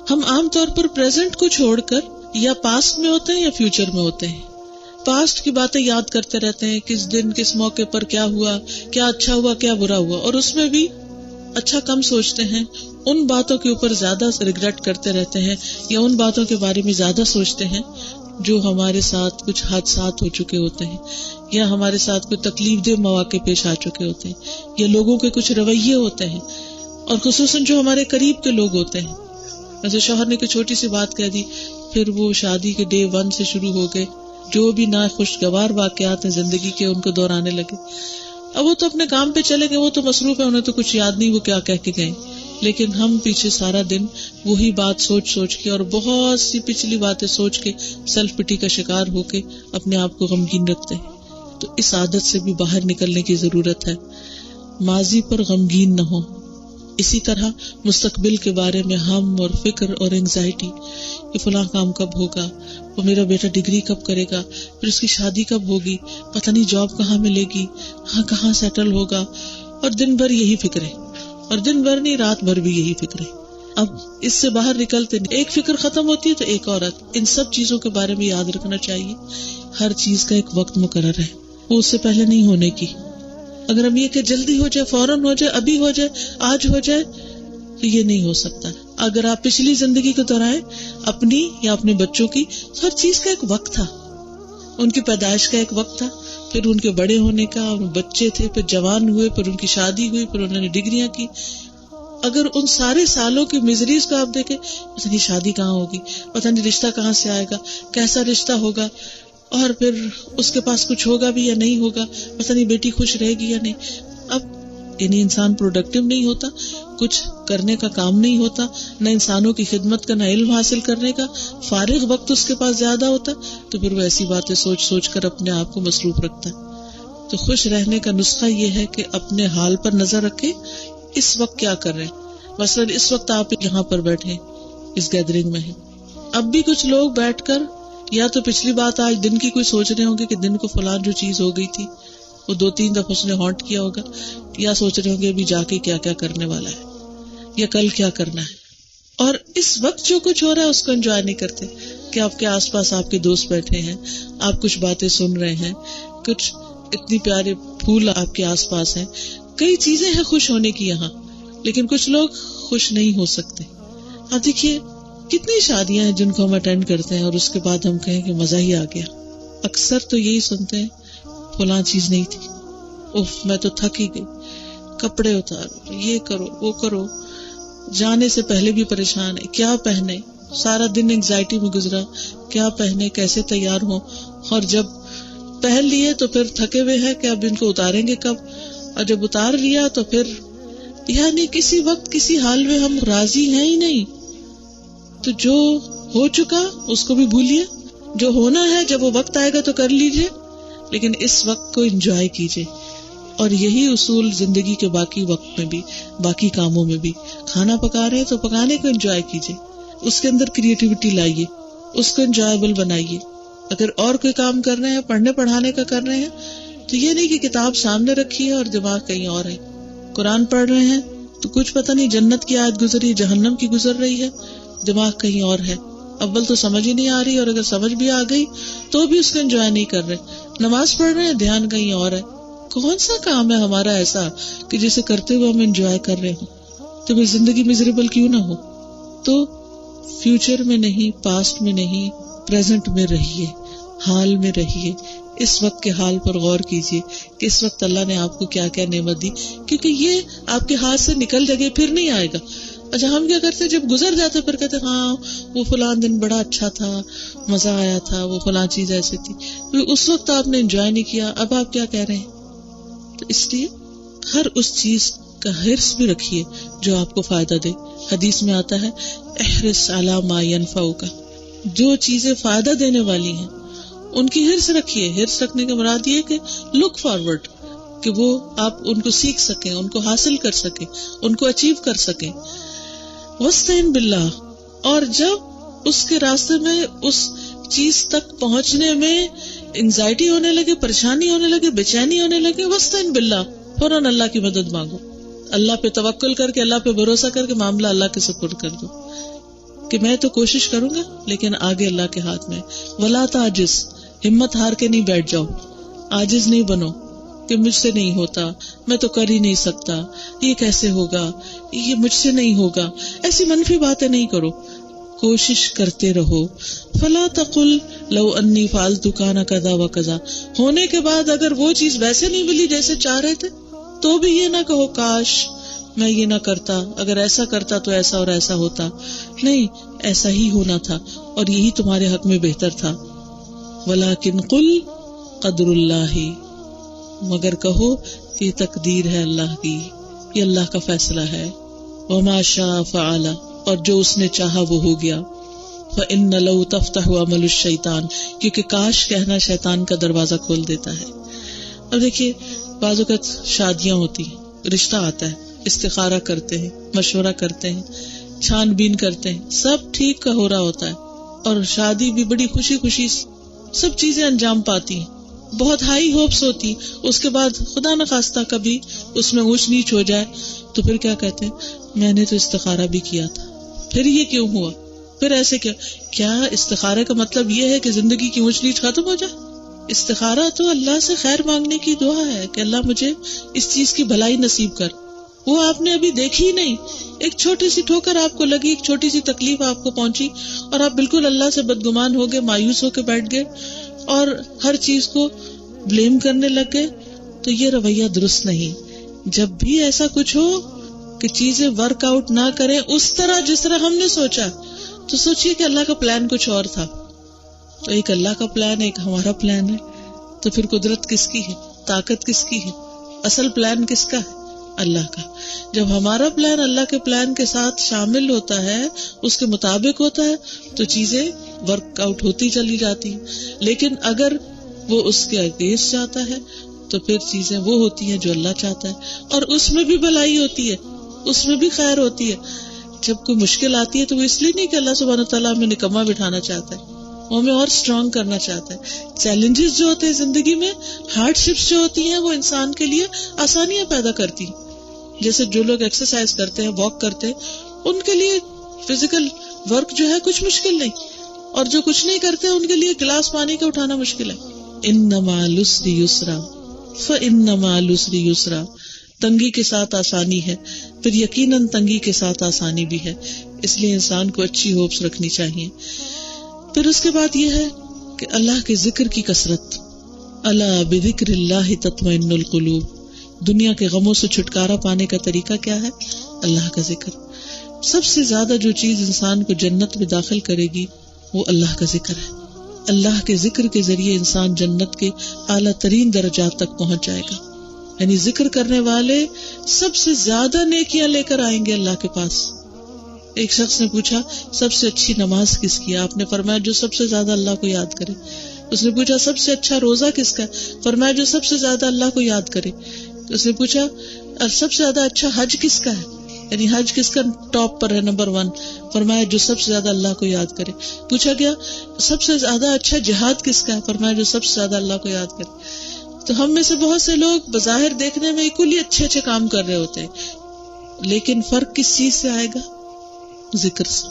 ہم عام طور پر پریزنٹ کو چھوڑ کر یا پاسٹ میں ہوتے ہیں یا فیوچر میں ہوتے ہیں. پاسٹ کی باتیں یاد کرتے رہتے ہیں، کس دن کس موقع پر کیا ہوا، کیا اچھا ہوا کیا برا ہوا، اور اس میں بھی اچھا کم سوچتے ہیں، ان باتوں کے اوپر زیادہ ریگریٹ کرتے رہتے ہیں، یا ان باتوں کے بارے میں زیادہ سوچتے ہیں جو ہمارے ساتھ کچھ حادثات ہو چکے ہوتے ہیں، یا ہمارے ساتھ کوئی تکلیف دہ مواقع پیش آ چکے ہوتے ہیں، یا لوگوں کے کچھ رویے ہوتے ہیں، اور خصوصاً جو ہمارے قریب کے لوگ ہوتے ہیں. جیسے شوہر نے کوئی چھوٹی سی بات کہہ دی، پھر وہ شادی کے ڈے 1 سے شروع ہو گئے، جو بھی ناخوشگوار واقعات ہیں زندگی کے ان کو دہرانے لگے. اب وہ تو اپنے کام پہ چلے گئے، وہ تو مصروف ہے، انہیں تو کچھ یاد نہیں وہ کیا کہہ کے گئے، لیکن ہم پیچھے سارا دن وہی بات سوچ کے اور بہت سی پچھلی باتیں سوچ کے سیلف پٹی کا شکار ہو کے اپنے آپ کو غمگین رکھتے ہیں. تو اس عادت سے بھی باہر نکلنے کی ضرورت ہے. ماضی پر غمگین نہ ہو. اسی طرح مستقبل کے بارے میں ہم اور فکر اور انگزائٹی، کہ فلاں کام کب ہوگا، وہ میرا بیٹا ڈگری کب کرے گا، پھر اس کی شادی کب ہوگی، پتہ نہیں جاب کہاں ملے گی، ہاں کہاں سیٹل ہوگا، اور دن بھر یہی فکریں، اور دن بھر نہیں رات بھر بھی یہی فکریں. اب اس سے باہر نکلتے ایک فکر ختم ہوتی ہے تو ایک اور. ان سب چیزوں کے بارے میں یاد رکھنا چاہیے ہر چیز کا ایک وقت مقرر ہے، وہ اس سے پہلے نہیں ہونے کی. اگر ہم یہ کہ جلدی ہو جائے، فوراً ہو جائے، ابھی ہو جائے، آج ہو جائے، تو یہ نہیں ہو سکتا. اگر آپ پچھلی زندگی کو دہرائیں، اپنی یا اپنے بچوں کی، ہر چیز کا ایک وقت تھا. ان کی پیدائش کا ایک وقت تھا، پھر ان کے بڑے ہونے کا، بچے تھے، پھر جوان ہوئے، پھر ان کی شادی ہوئی، پھر انہوں نے ڈگریاں کی. اگر ان سارے سالوں کی میزریز کو آپ دیکھیں، پتہ نہیں شادی کہاں ہوگی، پتہ نہیں رشتہ کہاں سے آئے گا، کیسا رشتہ ہوگا، اور پھر اس کے پاس کچھ ہوگا بھی یا نہیں ہوگا، پتہ نہیں بیٹی خوش رہے گی یا نہیں. اب یعنی انسان پروڈکٹیو نہیں ہوتا، کچھ کرنے کا کام نہیں ہوتا، نہ انسانوں کی خدمت کا، نہ علم حاصل کرنے کا، فارغ وقت اس کے پاس زیادہ ہوتا، تو پھر وہ ایسی باتیں سوچ سوچ کر اپنے آپ کو مصروف رکھتا ہے. تو خوش رہنے کا نسخہ یہ ہے کہ اپنے حال پر نظر رکھے، اس وقت کیا کر رہے ہیں. مثلاً اس وقت آپ یہاں پر بیٹھے اس گیدرنگ میں ہیں، اب بھی کچھ لوگ بیٹھ کر یا تو پچھلی بات آج دن کی کوئی سوچ رہے ہوں گے کہ دن کو فلاں جو چیز ہو گئی تھی وہ 2-3 دفعہ اس نے ہانٹ کیا ہوگا، یا سوچ رہے ہوں گے ابھی جا کے کیا کیا کرنے والا ہے یا کل کیا کرنا ہے. اور اس وقت جو کچھ ہو رہا ہے اس کو انجوائے نہیں کرتے کہ آپ کے آس پاس آپ کے دوست بیٹھے ہیں، آپ کچھ باتیں سن رہے ہیں، کچھ اتنی پیارے پھول آپ کے آس پاس ہیں، کئی چیزیں ہیں خوش ہونے کی یہاں. لیکن کچھ لوگ خوش نہیں ہو سکتے. آپ دیکھیے کتنی شادیاں ہیں جن کو ہم اٹینڈ کرتے ہیں اور اس کے بعد ہم کہیں کہ مزہ ہی آ گیا. اکثر تو یہی سنتے ہیں فلاں چیز نہیں تھی، اوف میں تو تھک ہی گئی، کپڑے اتارو، یہ کرو وہ کرو، جانے سے پہلے بھی پریشان ہے، کیا پہنے، سارا دن انگزائٹی میں گزرا، کیا پہنے، کیسے تیار ہوں، اور جب پہن لیے تو پھر تھکے ہوئے ہیں کہ اب ان کو اتاریں گے کب، اور جب اتار لیا تو پھر یعنی کسی وقت کسی حال میں ہم راضی ہیں ہی نہیں. تو جو ہو چکا اس کو بھی بھولیے، جو ہونا ہے جب وہ وقت آئے گا تو کر لیجئے، لیکن اس وقت کو انجوائے کیجئے. اور یہی اصول زندگی کے باقی وقت میں بھی، باقی کاموں میں بھی. کھانا پکا رہے ہیں تو پکانے کو انجوائے کیجئے، اس کے اندر کریٹیوٹی لائیے، اس کو انجوائبل بنائیے. اگر اور کوئی کام کر رہے ہیں، پڑھنے پڑھانے کا کر رہے ہیں، تو یہ نہیں کہ کتاب سامنے رکھی ہے اور دماغ کہیں اور ہے. قرآن پڑھ رہے ہیں تو کچھ پتہ نہیں جنت کی آیت گزری، جہنم کی گزر رہی ہے، دماغ کہیں اور ہے. اول تو سمجھ ہی نہیں آ رہی، اور اگر سمجھ بھی آ گئی تو بھی اس کو انجوائے نہیں کر رہے. نماز پڑھ رہے ہیں، دھیان کہیں اور ہے. کون سا کام ہے ہمارا ایسا کہ جسے کرتے ہوئے ہم انجوائے کر رہے ہوں؟ تو پھر زندگی میزریبل کیوں نہ ہو؟ تو فیوچر میں نہیں، پاسٹ میں نہیں، پریزنٹ میں رہیے، حال میں رہیے. اس وقت کے حال پر غور کیجیے کہ اس وقت اللہ نے آپ کو کیا کیا نعمت دی، کیونکہ یہ آپ کے ہاتھ سے نکل جائے گی، پھر نہیں آئے گا. اچھا ہم کیا کرتے ہیں جب گزر جاتے پھر کہتے ہاں وہ فلاں دن بڑا اچھا تھا، مزہ آیا تھا، وہ فلاں چیز ایسی تھی، اس وقت آپ نے انجوائے نہیں کیا، اب آپ کیا کہہ رہے ہیں. تو اس لیے ہر اس چیز کا حرص بھی رکھیے جو آپ کو فائدہ دے. حدیث میں آتا ہے احرص علی ما ینفعک، جو چیزیں فائدہ دینے والی ہیں ان کی حرص رکھیے. حرص رکھنے کا مراد یہ کہ لک فارورڈ، کہ وہ آپ ان کو سیکھ سکیں، ان کو حاصل کر سکیں، ان کو اچیو کر سکیں. واستعن باللہ، اور جب اس کے راستے میں اس چیز تک پہنچنے میں انگزائٹی ہونے لگے، پریشانی ہونے لگے، بے چینی ہونے لگے، واستعن باللہ، فوراً اللہ کی مدد مانگو. اللہ پہ توکل کر کے، اللہ پہ بھروسہ کر کے معاملہ اللہ کے سپرد کر دو کہ میں تو کوشش کروں گا لیکن آگے اللہ کے ہاتھ میں. ولا تعجز، ہمت ہار کے نہیں بیٹھ جاؤ، عاجز نہیں بنو کہ مجھ سے نہیں ہوتا، میں تو کر ہی نہیں سکتا، یہ کیسے ہوگا، یہ مجھ سے نہیں ہوگا، ایسی منفی باتیں نہیں کرو، کوشش کرتے رہو. فلا تقل لو انی فعلت کان کذا و کذا، ہونے کے بعد اگر وہ چیز ویسے نہیں ملی جیسے چاہ رہے تھے تو بھی یہ نہ کہو کاش میں یہ نہ کرتا، اگر ایسا کرتا تو ایسا اور ایسا ہوتا. نہیں، ایسا ہی ہونا تھا اور یہی تمہارے حق میں بہتر تھا. ولیکن قل قدر اللہ، مگر کہو یہ تقدیر ہے اللہ کی، یہ اللہ کا فیصلہ ہے. وما شاء فعل، اور جو اس نے چاہا وہ ہو گیا. فإن لو تفتح عمل الشیطان، کیونکہ کاش کہنا شیطان کا دروازہ کھول دیتا ہے. اب دیکھیے بعض اوقات شادیاں ہوتی ہیں، رشتہ آتا ہے، استخارہ کرتے ہیں، مشورہ کرتے ہیں، چھان بین کرتے ہیں، سب ٹھیک کا ہو رہا ہوتا ہے اور شادی بھی بڑی خوشی خوشی سب چیزیں انجام پاتی ہیں، بہت ہائی ہوپس ہوتی. اس کے بعد خدا نخواستہ کبھی اس میں اونچ نیچ ہو جائے تو پھر کیا کہتے ہیں میں نے تو استخارہ بھی کیا تھا، پھر یہ کیوں ہوا، پھر ایسے کیا استخارے کا مطلب یہ ہے کہ زندگی کی اونچ نیچ ختم ہو جائے؟ استخارہ تو اللہ سے خیر مانگنے کی دعا ہے کہ اللہ مجھے اس چیز کی بھلائی نصیب کر. وہ آپ نے ابھی دیکھی ہی نہیں, ایک چھوٹی سی ٹھوکر آپ کو لگی, ایک چھوٹی سی تکلیف آپ کو پہنچی اور آپ بالکل اللہ سے بدگمان ہو گئے, مایوس ہو کے بیٹھ گئے اور ہر چیز کو بلیم کرنے لگ گئے. تو یہ رویہ درست نہیں. جب بھی ایسا کچھ ہو کہ چیزیں ورک آؤٹ نہ کریں اس طرح جس طرح ہم نے سوچا, تو سوچئے کہ اللہ کا پلان کچھ اور تھا. تو ایک اللہ کا پلان ہے, ایک ہمارا پلان ہے. تو پھر قدرت کس کی ہے, طاقت کس کی ہے, اصل پلان کس کا ہے؟ اللہ کا. جب ہمارا پلان اللہ کے پلان کے ساتھ شامل ہوتا ہے, اس کے مطابق ہوتا ہے, تو چیزیں ورک آؤٹ ہوتی چلی جاتی ہیں. لیکن اگر وہ اس کے اگینسٹ جاتا ہے تو پھر چیزیں وہ ہوتی ہیں جو اللہ چاہتا ہے, اور اس میں بھی بھلائی ہوتی ہے, اس میں بھی خیر ہوتی ہے. جب کوئی مشکل آتی ہے تو وہ اس لیے نہیں کہ اللہ سبحانہ وتعالیٰ ہمیں نکما بٹھانا چاہتا ہے, وہ ہمیں اور اسٹرانگ کرنا چاہتا ہے. چیلنجز جو ہوتے ہیں زندگی میں, ہارڈ شپس جو ہوتی ہیں, وہ انسان کے لیے آسانیاں پیدا کرتی ہیں. جیسے جو لوگ ایکسرسائز کرتے ہیں, واک کرتے ہیں, ان کے لیے فزیکل ورک جو ہے کچھ مشکل نہیں, اور جو کچھ نہیں کرتے ان کے لیے گلاس پانی کا اٹھانا مشکل ہے. ان مع العسر یسرا فان مع العسر یسرا. تنگی کے ساتھ آسانی ہے, پھر یقیناً تنگی کے ساتھ آسانی بھی ہے. اس لیے انسان کو اچھی ہوپس رکھنی چاہیے. پھر اس کے بعد یہ ہے کہ اللہ کے ذکر کی کثرت. الا بذکر اللہ تطمئن القلوب. دنیا کے غموں سے چھٹکارا پانے کا طریقہ کیا ہے؟ اللہ کا ذکر. سب سے زیادہ جو چیز انسان کو جنت میں داخل کرے گی وہ اللہ کا ذکر ہے. اللہ کے ذکر کے ذریعے انسان جنت کے اعلیٰ ترین درجات تک پہنچ جائے گا. یعنی ذکر کرنے والے سب سے زیادہ نیکیاں لے کر آئیں گے اللہ کے پاس. ایک شخص نے پوچھا سب سے اچھی نماز کس کی ہے؟ آپ نے فرمایا جو سب سے زیادہ اللہ کو یاد کرے. اس نے پوچھا سب سے اچھا روزہ کس کا ہے؟ فرمایا جو سب سے زیادہ اللہ کو یاد کرے. اس نے پوچھا سب سے زیادہ اچھا حج کس کا ہے؟ یعنی حج کس کا ٹاپ پر ہے, نمبر 1؟ فرمایا جو سب سے زیادہ اللہ کو یاد کرے. پوچھا گیا سب سے زیادہ اچھا جہاد کس کا ہے؟ فرمایا جو سب سے زیادہ اللہ کو یاد کرے. تو ہم میں سے بہت سے لوگ بظاہر دیکھنے میں اکولی اچھے کام کر رہے ہوتے ہیں, لیکن فرق کس چیز سے آئے گا؟ ذکر سے.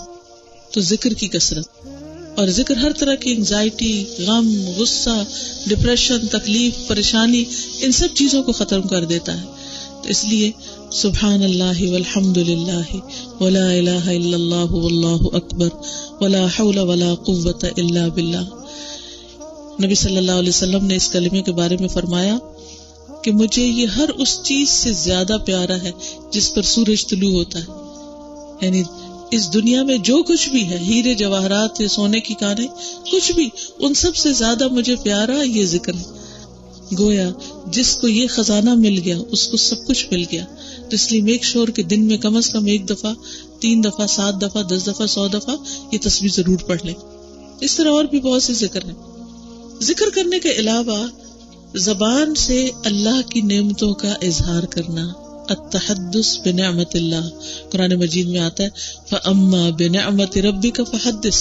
تو ذکر کی کثرت, اور ذکر ہر طرح کی انگزائٹی, غم, غصہ, ڈپریشن, تکلیف, پریشانی, ان سب چیزوں کو ختم کر دیتا ہے. تو اس لیے سبحان اللہ والحمد للہ ولا الہ الا اللہ واللہ اکبر ولا حول ولا قوة الا باللہ. نبی صلی اللہ علیہ وسلم نے اس کلمے کے بارے میں فرمایا کہ مجھے یہ ہر اس چیز سے زیادہ پیارا ہے جس پر سورج طلوع ہوتا ہے. یعنی اس دنیا میں جو کچھ بھی ہے, ہیرے جواہرات, سونے کی کانیں, کچھ بھی, ان سب سے زیادہ مجھے پیارا یہ ذکر ہے. گویا جس کو یہ خزانہ مل گیا اس کو سب کچھ مل گیا. تو اس لیے میک شور کہ دن میں کم از کم 1 دفعہ, 3 دفعہ, 7 دفعہ, 10 دفعہ, 100 دفعہ یہ تسبیح ضرور پڑھ لیں. اس طرح اور بھی بہت سے ذکر ہیں. ذکر کرنے کے علاوہ زبان سے اللہ کی نعمتوں کا اظہار کرنا, التحدث بنعمت اللہ. قرآن مجید میں آتا ہے فَأَمَّا بِنِعْمَةِ رَبِّكَ فَحَدِّث.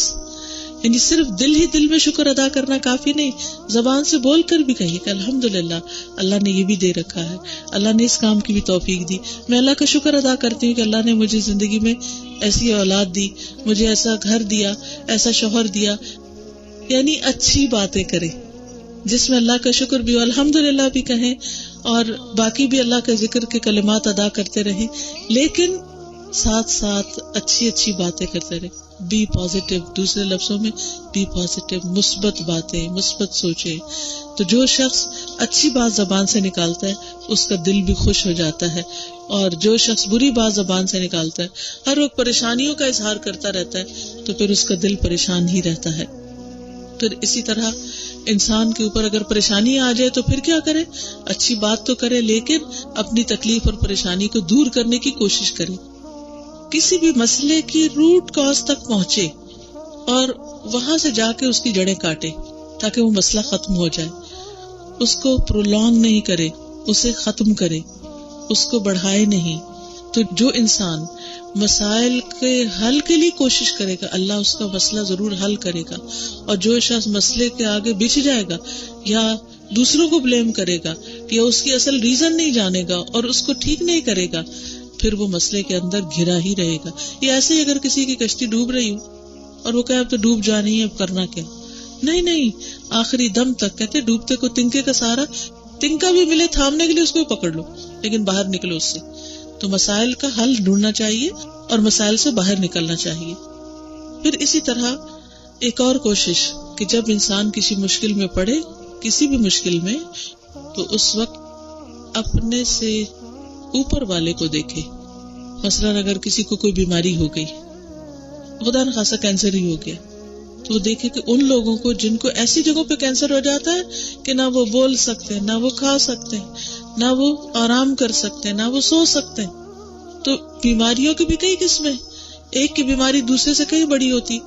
یعنی صرف دل ہی دل میں شکر ادا کرنا کافی نہیں, زبان سے بول کر بھی کہیے کہ الحمدللہ اللہ نے یہ بھی دے رکھا ہے, اللہ نے اس کام کی بھی توفیق دی, میں اللہ کا شکر ادا کرتی ہوں کہ اللہ نے مجھے زندگی میں ایسی اولاد دی, مجھے ایسا گھر دیا, ایسا شوہر دیا. یعنی اچھی باتیں کریں جس میں اللہ کا شکر بھی, الحمدللہ بھی کہیں, اور باقی بھی اللہ کا ذکر کے کلمات ادا کرتے رہیں, لیکن ساتھ ساتھ اچھی باتیں کرتے رہیں. بی پازیٹیو, دوسرے لفظوں میں بی پازیٹیو, مثبت باتیں, مثبت سوچیں. تو جو شخص اچھی بات زبان سے نکالتا ہے اس کا دل بھی خوش ہو جاتا ہے, اور جو شخص بری بات زبان سے نکالتا ہے, ہر وقت پریشانیوں کا اظہار کرتا رہتا ہے, تو پھر اس کا دل پریشان ہی رہتا ہے. پھر اسی طرح انسان کے اوپر اگر پریشانی آ جائے تو پھر کیا کرے؟ اچھی بات تو کرے, لیکن اپنی تکلیف اور پریشانی کو دور کرنے کی کوشش کرے. کسی بھی مسئلے کی روٹ کاز تک پہنچے اور وہاں سے جا کے اس کی جڑیں کاٹے تاکہ وہ مسئلہ ختم ہو جائے. اس کو پرولونگ نہیں کرے, اسے ختم کرے, اس کو بڑھائے نہیں. تو جو انسان مسائل کے حل کے لیے کوشش کرے گا اللہ اس کا مسئلہ ضرور حل کرے گا, اور جو شخص مسئلے کے آگے بچھ جائے گا یا دوسروں کو بلیم کرے گا یا اس کی اصل ریزن نہیں جانے گا اور اس کو ٹھیک نہیں کرے گا, پھر وہ مسئلے کے اندر گھرا ہی رہے گا. یہ ایسے ہی اگر کسی کی کشتی ڈوب رہی ہو اور وہ کہے اب تو ڈوب جانی ہے, اب کرنا کیا, نہیں، آخری دم تک کہتے ڈوبتے کو تنکے کا سہارا، تنکا بھی ملے تھامنے کے لیے اس کو بھی پکڑ لو، لیکن باہر نکلو اس سے. تو مسائل کا حل ڈھونڈنا چاہیے اور مسائل سے باہر نکلنا چاہیے. پھر اسی طرح ایک اور کوشش کہ جب انسان کسی مشکل میں پڑے، کسی بھی مشکل میں، تو اس وقت اپنے سے اوپر والے کو دیکھے. مثلاً اگر کسی کو کوئی بیماری ہو گئی، خدا نخواستہ کینسر ہی ہو گیا، تو وہ دیکھے کہ ان لوگوں کو جن کو ایسی جگہوں پہ کینسر ہو جاتا ہے کہ نہ وہ بول سکتے ہیں، نہ وہ کھا سکتے ہیں، نہ وہ آرام کر سکتے ہیں، نہ وہ سو سکتے ہیں. تو بیماریوں کی بھی کئی قسمیں، ایک کی بیماری دوسرے سے کئی بڑی ہوتی.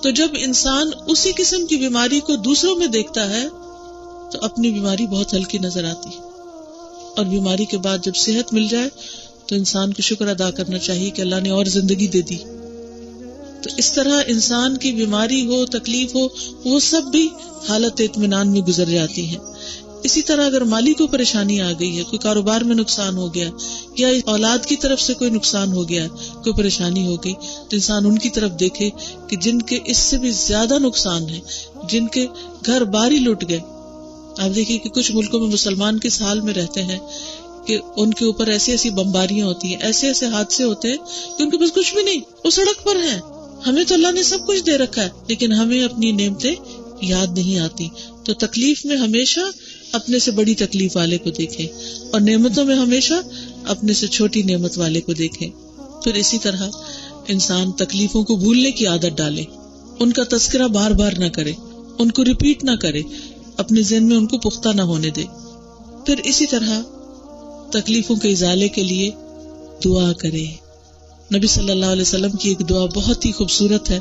تو جب انسان اسی قسم کی بیماری کو دوسروں میں دیکھتا ہے تو اپنی بیماری بہت ہلکی نظر آتی. اور بیماری کے بعد جب صحت مل جائے تو انسان کو شکر ادا کرنا چاہیے کہ اللہ نے اور زندگی دے دی. تو اس طرح انسان کی بیماری ہو، تکلیف ہو، وہ سب بھی حالت اطمینان میں گزر جاتی ہیں. اسی طرح اگر مالی کو پریشانی آ گئی ہے، کوئی کاروبار میں نقصان ہو گیا، یا اولاد کی طرف سے کوئی نقصان ہو گیا، کوئی پریشانی ہو گئی، تو انسان ان کی طرف دیکھے کہ جن کے اس سے بھی زیادہ نقصان ہے، جن کے گھر بار ہی لٹ گئے. آپ دیکھیے کہ کچھ ملکوں میں مسلمان کس حال میں رہتے ہیں کہ ان کے اوپر ایسی ایسی بمباریاں ہوتی ہیں، ایسے ایسے حادثے ہوتے ہیں کہ ان کے پاس کچھ بھی نہیں، وہ سڑک پر ہیں. ہمیں تو اللہ نے سب کچھ دے رکھا ہے، لیکن ہمیں اپنی نعمتیں یاد نہیں آتی. تو تکلیف میں ہمیشہ اپنے سے بڑی تکلیف والے کو دیکھیں، اور نعمتوں میں ہمیشہ اپنے سے چھوٹی نعمت والے کو دیکھیں. پھر اسی طرح انسان تکلیفوں کو بھولنے کی عادت ڈالے، ان کا تذکرہ بار بار نہ کرے، ان کو ریپیٹ نہ کرے، اپنے ذہن میں ان کو پختہ نہ ہونے دے. پھر اسی طرح تکلیفوں کے ازالے کے لیے دعا کرے. نبی صلی اللہ علیہ وسلم کی ایک دعا بہت ہی خوبصورت ہے،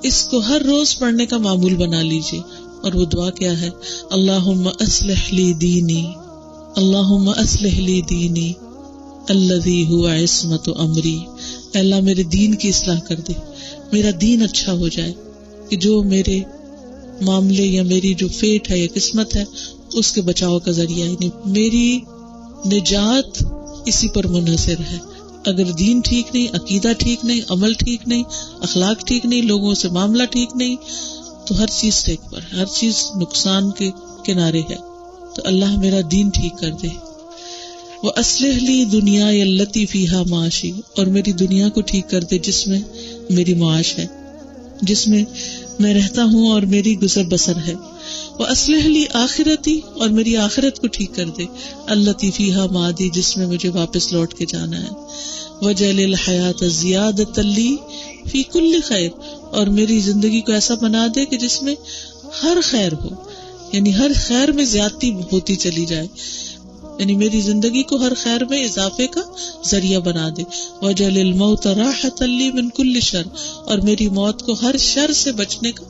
اس کو ہر روز پڑھنے کا معمول بنا لیجیے. اور وہ دعا کیا ہے؟ اللہم اصلح لی دینی، اللہم اصلح لی دینی الذی هو عصمت امری. اے اللہ میرے دین کی اصلاح کر دے، میرا دین اچھا ہو جائے کہ جو میرے معاملے یا میری جو فیٹ ہے یا قسمت ہے اس کے بچاؤ کا ذریعہ ہے، یعنی میری نجات اسی پر منحصر ہے. اگر دین ٹھیک نہیں، عقیدہ ٹھیک نہیں، عمل ٹھیک نہیں، اخلاق ٹھیک نہیں، لوگوں سے معاملہ ٹھیک نہیں، تو ہر چیز ٹیک پر، ہر چیز نقصان کے کنارے ہے. تو اللہ میرا دین ٹھیک کر دے. وَأَصْلِحْ لِي دُنْيَايَ الَّتِي فِيهَا مَعَاشِي، اور میری دنیا کو ٹھیک کر دے جس میں میری معاش ہے، جس میں میں رہتا ہوں اور میری گزر بسر ہے. وَأَصْلِحْ لِي آخِرَتِي، اور میری آخرت کو ٹھیک کر دے، الَّتِي فِيهَا مَعَادِي، جس میں مجھے واپس لوٹ کے جانا ہے. وَجَعَلِ الْحَيَاةَ زِيَادَةً لِي فِي كُلِّ خَيْرٍ، اور میری زندگی کو ایسا بنا دے کہ جس میں ہر خیر ہو، یعنی ہر خیر میں زیادتی ہوتی چلی جائے، یعنی میری زندگی کو ہر خیر میں اضافے کا ذریعہ بنا دے. وَجَعَلِ الْمَوْتَ رَاحَةً لِّي مِن كُلِّ شَرٍ، اور میری موت کو ہر شر سے بچنے کا،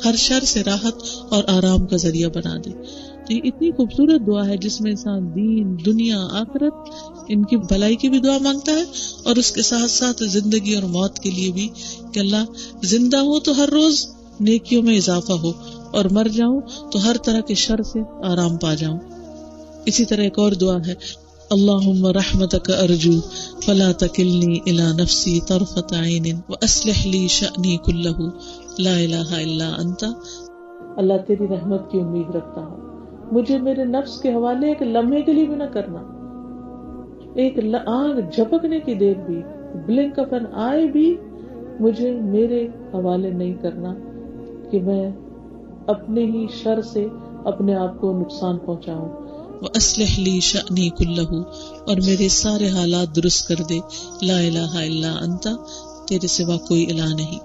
ہر شر سے راحت اور آرام کا ذریعہ بنا دے. یہ اتنی خوبصورت دعا ہے جس میں انسان دین، دنیا، آخرت، ان کی بھلائی کی بھی دعا مانگتا ہے، اور اس کے ساتھ ساتھ زندگی اور موت کے لیے بھی کہ اللہ زندہ ہوں تو ہر روز نیکیوں میں اضافہ ہو، اور مر جاؤں تو ہر طرح کے شر سے آرام پا جاؤں. اسی طرح ایک اور دعا ہے، اللہم رحمتک ارجو فلا تکلنی الی نفسی طرفۃ عین واصلح لی شأنی کلہ لا الہ الا انت. اللہ تیری رحمت کی امید رکھتا ہوں، مجھے میرے نفس کے حوالے ایک لمحے کے لیے بھی نہ کرنا، ایک آنکھ جھپکنے کی دیر بھی، بلنک آف این آئی بھی مجھے میرے حوالے نہیں کرنا کہ میں اپنے ہی شر سے اپنے آپ کو نقصان پہنچاؤں. وَأَصْلِحْ لِي شَأْنِي كُلَّهُ، اور میرے سارے حالات درست کر دے، لا الہ الا انت، تیرے سوا کوئی الہ نہیں.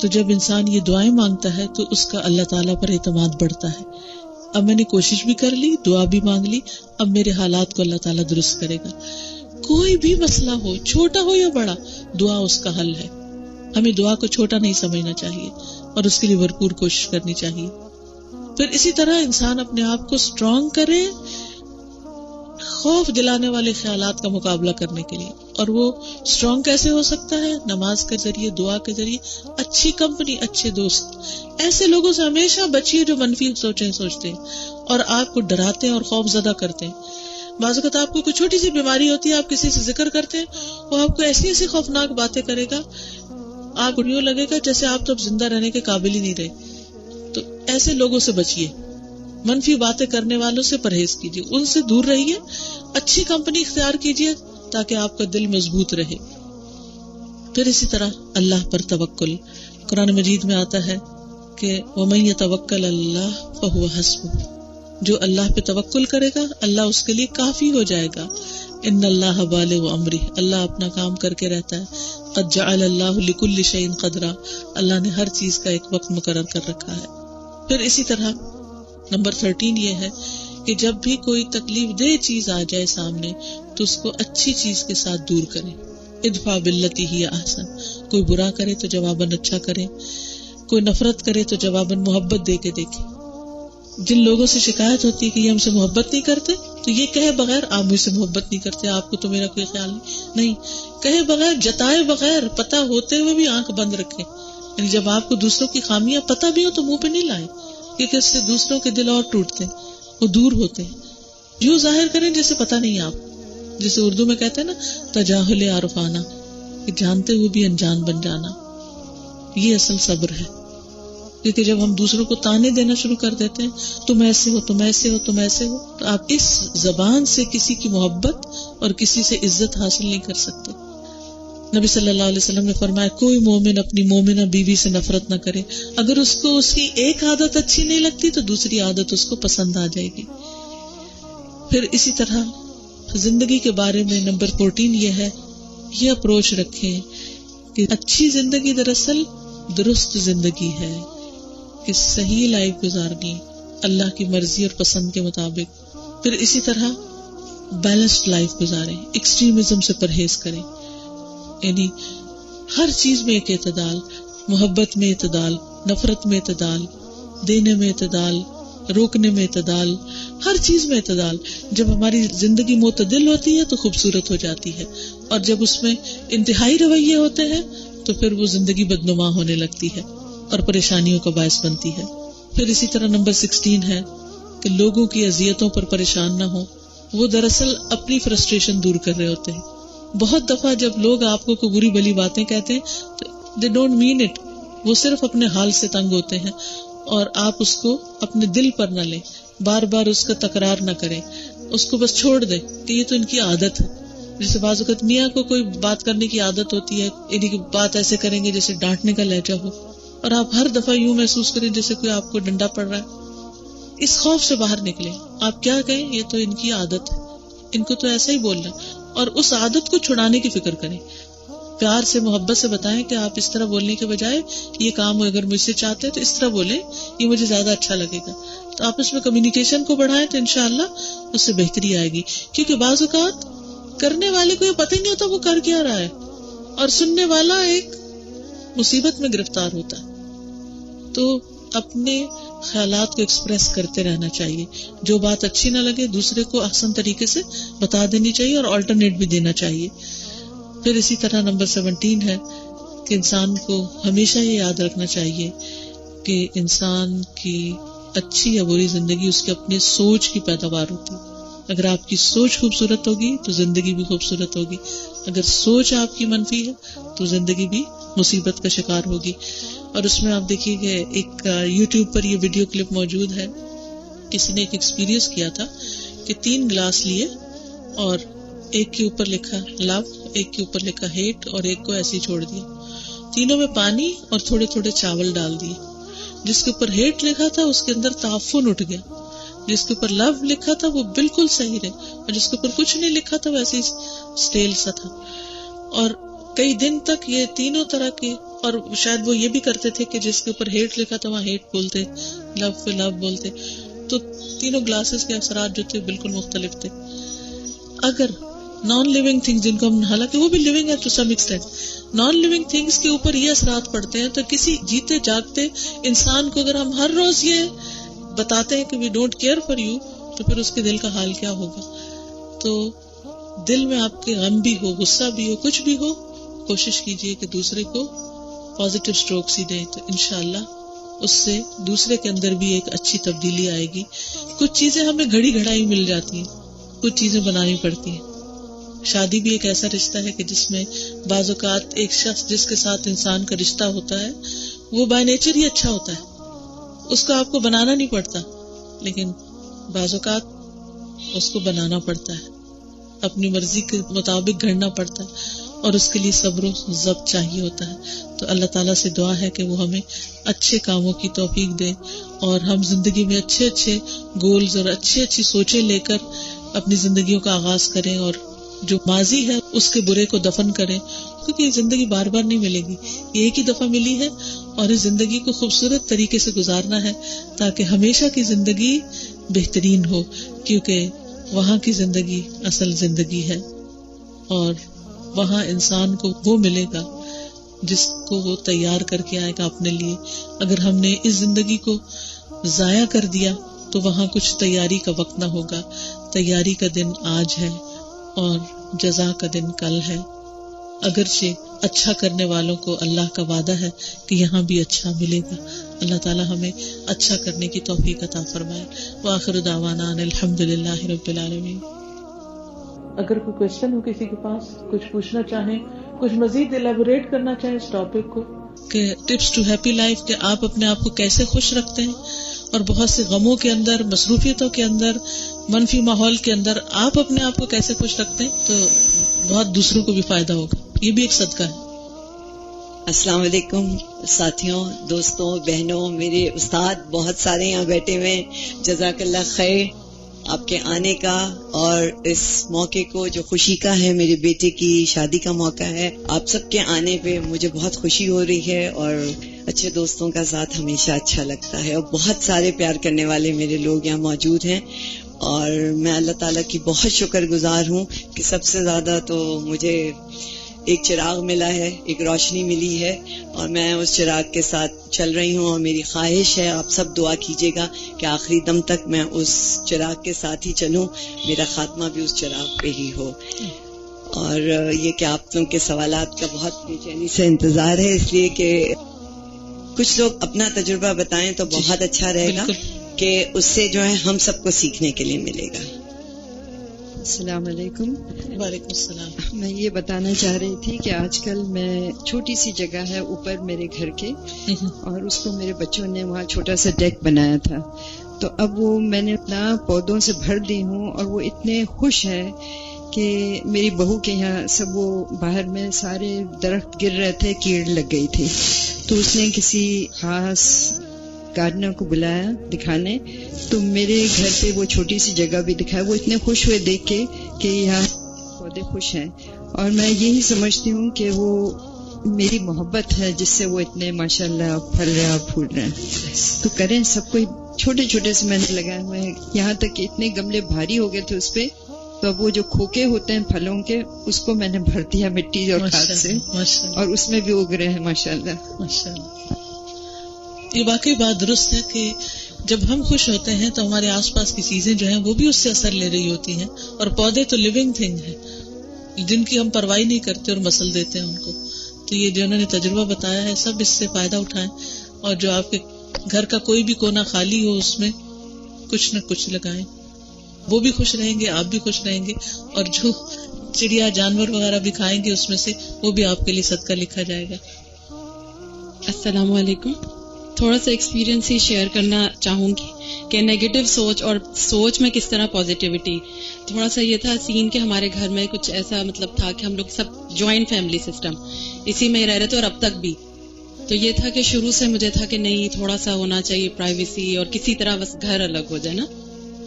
تو جب انسان یہ دعائیں مانگتا ہے تو اس کا اللہ تعالیٰ پر اعتماد بڑھتا ہے. اب میں نے کوشش بھی کر لی، دعا بھی مانگ لی، اب میرے حالات کو اللہ تعالیٰ درست کرے گا. کوئی بھی مسئلہ ہو، چھوٹا ہو یا بڑا، دعا اس کا حل ہے. ہمیں دعا کو چھوٹا نہیں سمجھنا چاہیے اور اس کے لیے بھرپور کوشش کرنی چاہیے. پھر اسی طرح انسان اپنے آپ کو اسٹرانگ کرے خوف دلانے والے خیالات کا مقابلہ کرنے کے لیے. اور وہ اسٹرانگ کیسے ہو سکتا ہے؟ نماز کے ذریعے، دعا کے ذریعے، اچھی کمپنی، اچھے دوست. ایسے لوگوں سے ہمیشہ بچیے جو منفی سوچتے ہیں اور آپ کو ڈراتے ہیں اور خوف زدہ کرتے ہیں. بعض اوقات آپ کو کوئی چھوٹی سی بیماری ہوتی ہے، آپ کسی سے ذکر کرتے ہیں، وہ آپ کو ایسی ایسی خوفناک باتیں کرے گا، آپ کو یوں لگے گا جیسے آپ تو اب زندہ رہنے کے قابل ہی نہیں رہے. تو ایسے لوگوں سے بچیے، منفی باتیں کرنے والوں سے پرہیز کیجیے، ان سے دور رہیے، اچھی کمپنی اختیار کیجیے تاکہ آپ کا دل مضبوط رہے۔ پھر اسی طرح اللہ پر توکل، قرآن مجید میں آتا ہے کہ وَمَن يَتَوَكَّلْ عَلَى اللَّهِ فَهُوَ حَسْبُهُ، جو اللہ پہ توکل کرے گا اللہ اس کے لیے کافی ہو جائے گا۔ ان اللہ بالغ امرہ، اللہ اپنا کام کر کے رہتا ہے۔ قد جعل اللہ لکل شیء قدرا، اللہ نے ہر چیز کا ایک وقت مقرر کر رکھا ہے۔ پھر اسی طرح نمبر 13 یہ ہے کہ جب بھی کوئی تکلیف دہ چیز آ جائے سامنے تو اس کو اچھی چیز کے ساتھ دور کریں۔ ادفع باللتی ہی احسن، کوئی برا کرے تو جواباً اچھا کرے، کوئی نفرت کرے تو جواباً محبت دے کے دیکھے۔ جن لوگوں سے شکایت ہوتی ہے کہ یہ ہم سے محبت نہیں کرتے تو یہ کہے بغیر آپ مجھ سے محبت نہیں کرتے، آپ کو تو میرا کوئی خیال نہیں، کہے بغیر، جتائے بغیر، پتہ ہوتے ہوئے بھی آنکھ بند رکھے۔ یعنی جب آپ کو دوسروں کی خامیاں پتہ بھی ہو تو منہ پہ نہیں لائیں، کیونکہ اس سے دوسروں کے دل اور ٹوٹتے ہیں، وہ دور ہوتے ہیں۔ یوں ظاہر کریں جیسے پتہ نہیں آپ، جسے اردو میں کہتے ہیں نا تجاہل عارفانہ، کہ جانتے ہوئے بھی انجان بن جانا، یہ اصل صبر ہے۔ کیونکہ جب ہم دوسروں کو تانے دینا شروع کر دیتے ہیں تم ایسے ہو، تم ایسے ہو، تم ایسے ہو، تو آپ اس زبان سے کسی کی محبت اور کسی سے عزت حاصل نہیں کر سکتے۔ نبی صلی اللہ علیہ وسلم نے فرمایا کوئی مومن اپنی مومنہ بیوی سے نفرت نہ کرے، اگر اس کو اس کی ایک عادت اچھی نہیں لگتی تو دوسری عادت اس کو پسند آ جائے گی۔ پھر اسی طرح زندگی کے بارے میں نمبر 14 یہ ہے، یہ اپروچ رکھیں کہ اچھی زندگی دراصل درست زندگی ہے، کہ صحیح لائف گزارنی اللہ کی مرضی اور پسند کے مطابق۔ پھر اسی طرح بیلنسڈ لائف گزاریں، ایکسٹریمزم سے پرہیز کریں، یعنی ہر چیز میں ایک اعتدال، محبت میں اعتدال، نفرت میں اعتدال، دینے میں اعتدال، روکنے میں اعتدال، ہر چیز میں اعتدال۔ جب ہماری زندگی معتدل ہوتی ہے تو خوبصورت ہو جاتی ہے، اور جب اس میں انتہائی رویے ہوتے ہیں تو پھر وہ زندگی بدنما ہونے لگتی ہے اور پریشانیوں کا باعث بنتی ہے۔ پھر اسی طرح نمبر 16 ہے کہ لوگوں کی اذیتوں پر پریشان نہ ہو، وہ دراصل اپنی فرسٹریشن دور کر رہے ہوتے ہیں۔ بہت دفعہ جب لوگ آپ کو کوئی بری بلی باتیں کہتے ہیں تو دے ڈونٹ مین اٹ، وہ صرف اپنے حال سے تنگ ہوتے ہیں، اور آپ اس کو اپنے دل پر نہ لیں، بار بار اس کا تکرار نہ کریں، اس کو بس چھوڑ دیں کہ یہ تو ان کی عادت ہے۔ جیسے بعض اوقات میاں کو کوئی بات کرنے کی عادت ہوتی ہے، یعنی کہ بات ایسے کریں گے جیسے ڈانٹنے کا لہجہ ہو، اور آپ ہر دفعہ یوں محسوس کریں جیسے کوئی آپ کو ڈنڈا پڑ رہا ہے۔ اس خوف سے باہر نکلیں، آپ کیا کہیں یہ تو ان کی عادت ہے، ان کو تو ایسا ہی بولنا، اور اس عادت کو چھڑانے کی فکر کریں۔ پیار سے، محبت سے بتائیں کہ آپ اس طرح بولنے کے بجائے یہ کام اگر مجھ سے چاہتے ہیں تو اس طرح بولیں، یہ مجھے زیادہ اچھا لگے گا۔ تو آپ اس میں کمیونیکیشن کو بڑھائیں تو انشاءاللہ اس سے بہتری آئے گی، کیونکہ بعض اوقات کرنے والے کو یہ پتہ ہی نہیں ہوتا وہ کر کیا رہا ہے، اور سننے والا ایک مصیبت میں گرفتار ہوتا ہے۔ تو اپنے خیالات کو ایکسپریس کرتے رہنا چاہیے، جو بات اچھی نہ لگے دوسرے کو احسن طریقے سے بتا دینی چاہیے اور آلٹرنیٹ بھی دینا چاہیے۔ پھر اسی طرح نمبر 17 ہے کہ انسان کو ہمیشہ یہ یاد رکھنا چاہیے کہ انسان کی اچھی یا بری زندگی اس کے اپنے سوچ کی پیداوار ہوتی ہے۔ اگر آپ کی سوچ خوبصورت ہوگی تو زندگی بھی خوبصورت ہوگی، اگر سوچ آپ کی منفی ہے تو زندگی بھی مصیبت کا شکار ہوگی۔ اور اس میں آپ دیکھیے کہ ایک یوٹیوب پر یہ ویڈیو کلپ موجود ہے، کسی نے ایک ایکسپیرینس کیا تھا کہ 3 گلاس لیے اور ایک کے اوپر لکھا لو، ایک کے اوپر لکھا ہیٹ، اور ایک کو ایسے ہی چھوڑ دیا۔ تینوں میں پانی اور تھوڑے تھوڑے چاول ڈال دیے۔ جس کے اوپر ہیٹ لکھا تھا اس کے اندر تعفن اٹھ گیا، جس کے اوپر لو لکھا تھا وہ بالکل صحیح رہے، اور جس کے اوپر کچھ نہیں لکھا تھا ویسے ہی اسٹیل سا تھا۔ اور کئی دن تک یہ تینوں طرح کے، اور شاید وہ یہ بھی کرتے تھے کہ جس کے اوپر ہیٹ لکھا تھا وہاں ہیٹ بولتے، لو پہ لو بولتے، تو تینوں گلاسز کے اثرات جو تھے بالکل مختلف تھے۔ اگر نان لیونگ تھنگز، جن کو ہم، حالانکہ وہ بھی لیونگ ہے to some extent, non living things کے اوپر یہ اثرات پڑتے ہیں، تو کسی جیتے جاگتے انسان کو اگر ہم ہر روز یہ بتاتے ہیں کہ we don't care for you, تو پھر اس کے دل کا حال کیا ہوگا۔ تو دل میں آپ کے غم بھی ہو، غصہ بھی ہو، کچھ بھی ہو، کوشش کیجئے کہ دوسرے کو پازیٹیو سٹروکس ہی دیں، تو انشاءاللہ اس سے دوسرے کے اندر بھی ایک اچھی تبدیلی آئے گی۔ کچھ چیزیں ہمیں گھڑی گھڑائی مل جاتی ہیں، کچھ چیزیں بنانی پڑتی ہیں۔ شادی بھی ایک ایسا رشتہ ہے کہ جس میں بعض اوقات ایک شخص جس کے ساتھ انسان کا رشتہ ہوتا ہے وہ بائی نیچر ہی اچھا ہوتا ہے، اس کو آپ کو بنانا نہیں پڑتا، لیکن بعض اوقات اس کو بنانا پڑتا ہے، اپنی مرضی کے مطابق گھڑنا پڑتا ہے، اور اس کے لیے صبر و ضبط چاہیے ہوتا ہے. تو اللہ تعالیٰ سے دعا ہے کہ وہ ہمیں اچھے کاموں کی توفیق دے، اور ہم زندگی میں اچھے اچھے گولز اور اچھی اچھی سوچیں لے کر اپنی زندگیوں کا آغاز کریں، اور جو ماضی ہے اس کے برے کو دفن کریں، کیونکہ یہ زندگی بار بار نہیں ملے گی، یہ ایک ہی دفعہ ملی ہے، اور اس زندگی کو خوبصورت طریقے سے گزارنا ہے تاکہ ہمیشہ کی زندگی بہترین ہو، کیونکہ وہاں کی زندگی اصل زندگی ہے، اور وہاں انسان کو وہ ملے گا جس کو وہ تیار کر کے آئے گا اپنے لیے. اگر ہم نے اس زندگی کو ضائع کر دیا تو وہاں کچھ تیاری کا وقت نہ ہوگا. تیاری کا دن آج ہے اور جزا کا دن کل ہے. اگرچہ اچھا کرنے والوں کو اللہ کا وعدہ ہے کہ یہاں بھی اچھا ملے گا. اللہ تعالی ہمیں اچھا کرنے کی توفیق عطا فرمائے. وآخر دعوانا ان الحمدللہ رب العالمین. اگر کوئی کوشچن ہو کسی کے پاس، کچھ پوچھنا چاہیں، کچھ مزید ایلیبوریٹ کرنا چاہیں اس ٹاپک کو کہ ٹپس ٹو ہیپی لائف، کہ آپ اپنے آپ کو کیسے خوش رکھتے ہیں، اور بہت سے غموں کے اندر، مصروفیتوں کے اندر، منفی ماحول کے اندر آپ اپنے آپ کو کیسے خوش رکھتے ہیں، تو بہت دوسروں کو بھی فائدہ ہوگا. یہ بھی ایک صدقہ ہے. السلام علیکم ساتھیوں، دوستوں، بہنوں، میرے استاد بہت سارے یہاں بیٹھے ہوئے ہیں. جزاک اللہ خیر آپ کے آنے کا، اور اس موقع کو جو خوشی کا ہے، میرے بیٹے کی شادی کا موقع ہے، آپ سب کے آنے پہ مجھے بہت خوشی ہو رہی ہے. اور اچھے دوستوں کا ساتھ ہمیشہ اچھا لگتا ہے، اور بہت سارے پیار کرنے والے میرے لوگ یہاں موجود ہیں، اور میں اللہ تعالیٰ کی بہت شکر گزار ہوں کہ سب سے زیادہ تو مجھے ایک چراغ ملا ہے، ایک روشنی ملی ہے، اور میں اس چراغ کے ساتھ چل رہی ہوں. اور میری خواہش ہے آپ سب دعا کیجیے گا کہ آخری دم تک میں اس چراغ کے ساتھ ہی چلوں، میرا خاتمہ بھی اس چراغ پہ ہی ہو. اور یہ کہ آپ لوگوں کے سوالات کا بہت بے چینی سے انتظار ہے، اس لیے کہ کچھ لوگ اپنا تجربہ بتائیں تو بہت اچھا رہے گا کہ اس سے جو ہے ہم سب کو سیکھنے کے لیے ملے گا. السلام علیکم. وعلیکم السلام. میں یہ بتانا چاہ رہی تھی کہ آج کل میں چھوٹی سی جگہ ہے اوپر میرے گھر کے، اور اس کو میرے بچوں نے وہاں چھوٹا سا ڈیک بنایا تھا، تو اب وہ میں نے اپنا پودوں سے بھر دی ہوں، اور وہ اتنے خوش ہیں کہ میری بہو کے یہاں سب وہ باہر میں سارے درخت گر رہے تھے، کیڑ لگ گئی تھی، تو اس نے کسی خاص گارڈنر کو بلایا دکھانے، تو میرے گھر پہ وہ چھوٹی سی جگہ بھی دکھایا. وہ اتنے خوش ہوئے دیکھ کے کہ یہاں پودے خوش ہیں، اور میں یہی سمجھتی ہوں کہ وہ میری محبت ہے جس سے وہ اتنے ماشاءاللہ پھل رہے اور پھول رہے ہیں. تو کریں سب کو، چھوٹے چھوٹے سے میں نے لگائے ہوئے ہیں، یہاں تک کہ اتنے گملے بھاری ہو گئے تھے اس پہ، تو اب وہ جو کھوکے ہوتے ہیں پھلوں کے، اس کو میں نے بھر دیا مٹی اور کھاد سے، اور اس میں بھی اگ رہے ہیں ماشاءاللہ. ماشاءاللہ. یہ واقعی بات درست ہے کہ جب ہم خوش ہوتے ہیں تو ہمارے آس پاس کی چیزیں جو ہیں وہ بھی اس سے اثر لے رہی ہوتی ہیں، اور پودے تو لیونگ تھنگ ہیں جن کی ہم پرواہ نہیں کرتے اور مسل دیتے ہیں ان کو. تو یہ جو انہوں نے تجربہ بتایا ہے، سب اس سے فائدہ اٹھائیں، اور جو آپ کے گھر کا کوئی بھی کونا خالی ہو اس میں کچھ نہ کچھ لگائیں، وہ بھی خوش رہیں گے، آپ بھی خوش رہیں گے، اور جو چڑیا جانور وغیرہ بھی کھائیں گے اس میں سے، وہ بھی آپ کے لیے صدقہ لکھا جائے گا. السلام علیکم. تھوڑا سا ایکسپیرینس ہی شیئر کرنا چاہوں گی کہ نیگیٹو سوچ اور سوچ میں کس طرح پازیٹیوٹی. تھوڑا سا یہ تھا سین کہ ہمارے گھر میں کچھ ایسا تھا کہ ہم لوگ سب جوائنٹ فیملی سسٹم اسی میں رہ رہے تھے، اور اب تک بھی. تو یہ تھا کہ شروع سے مجھے تھا کہ نہیں، تھوڑا سا ہونا چاہیے پرائیویسی، اور کسی طرح بس گھر الگ ہو جائے نا.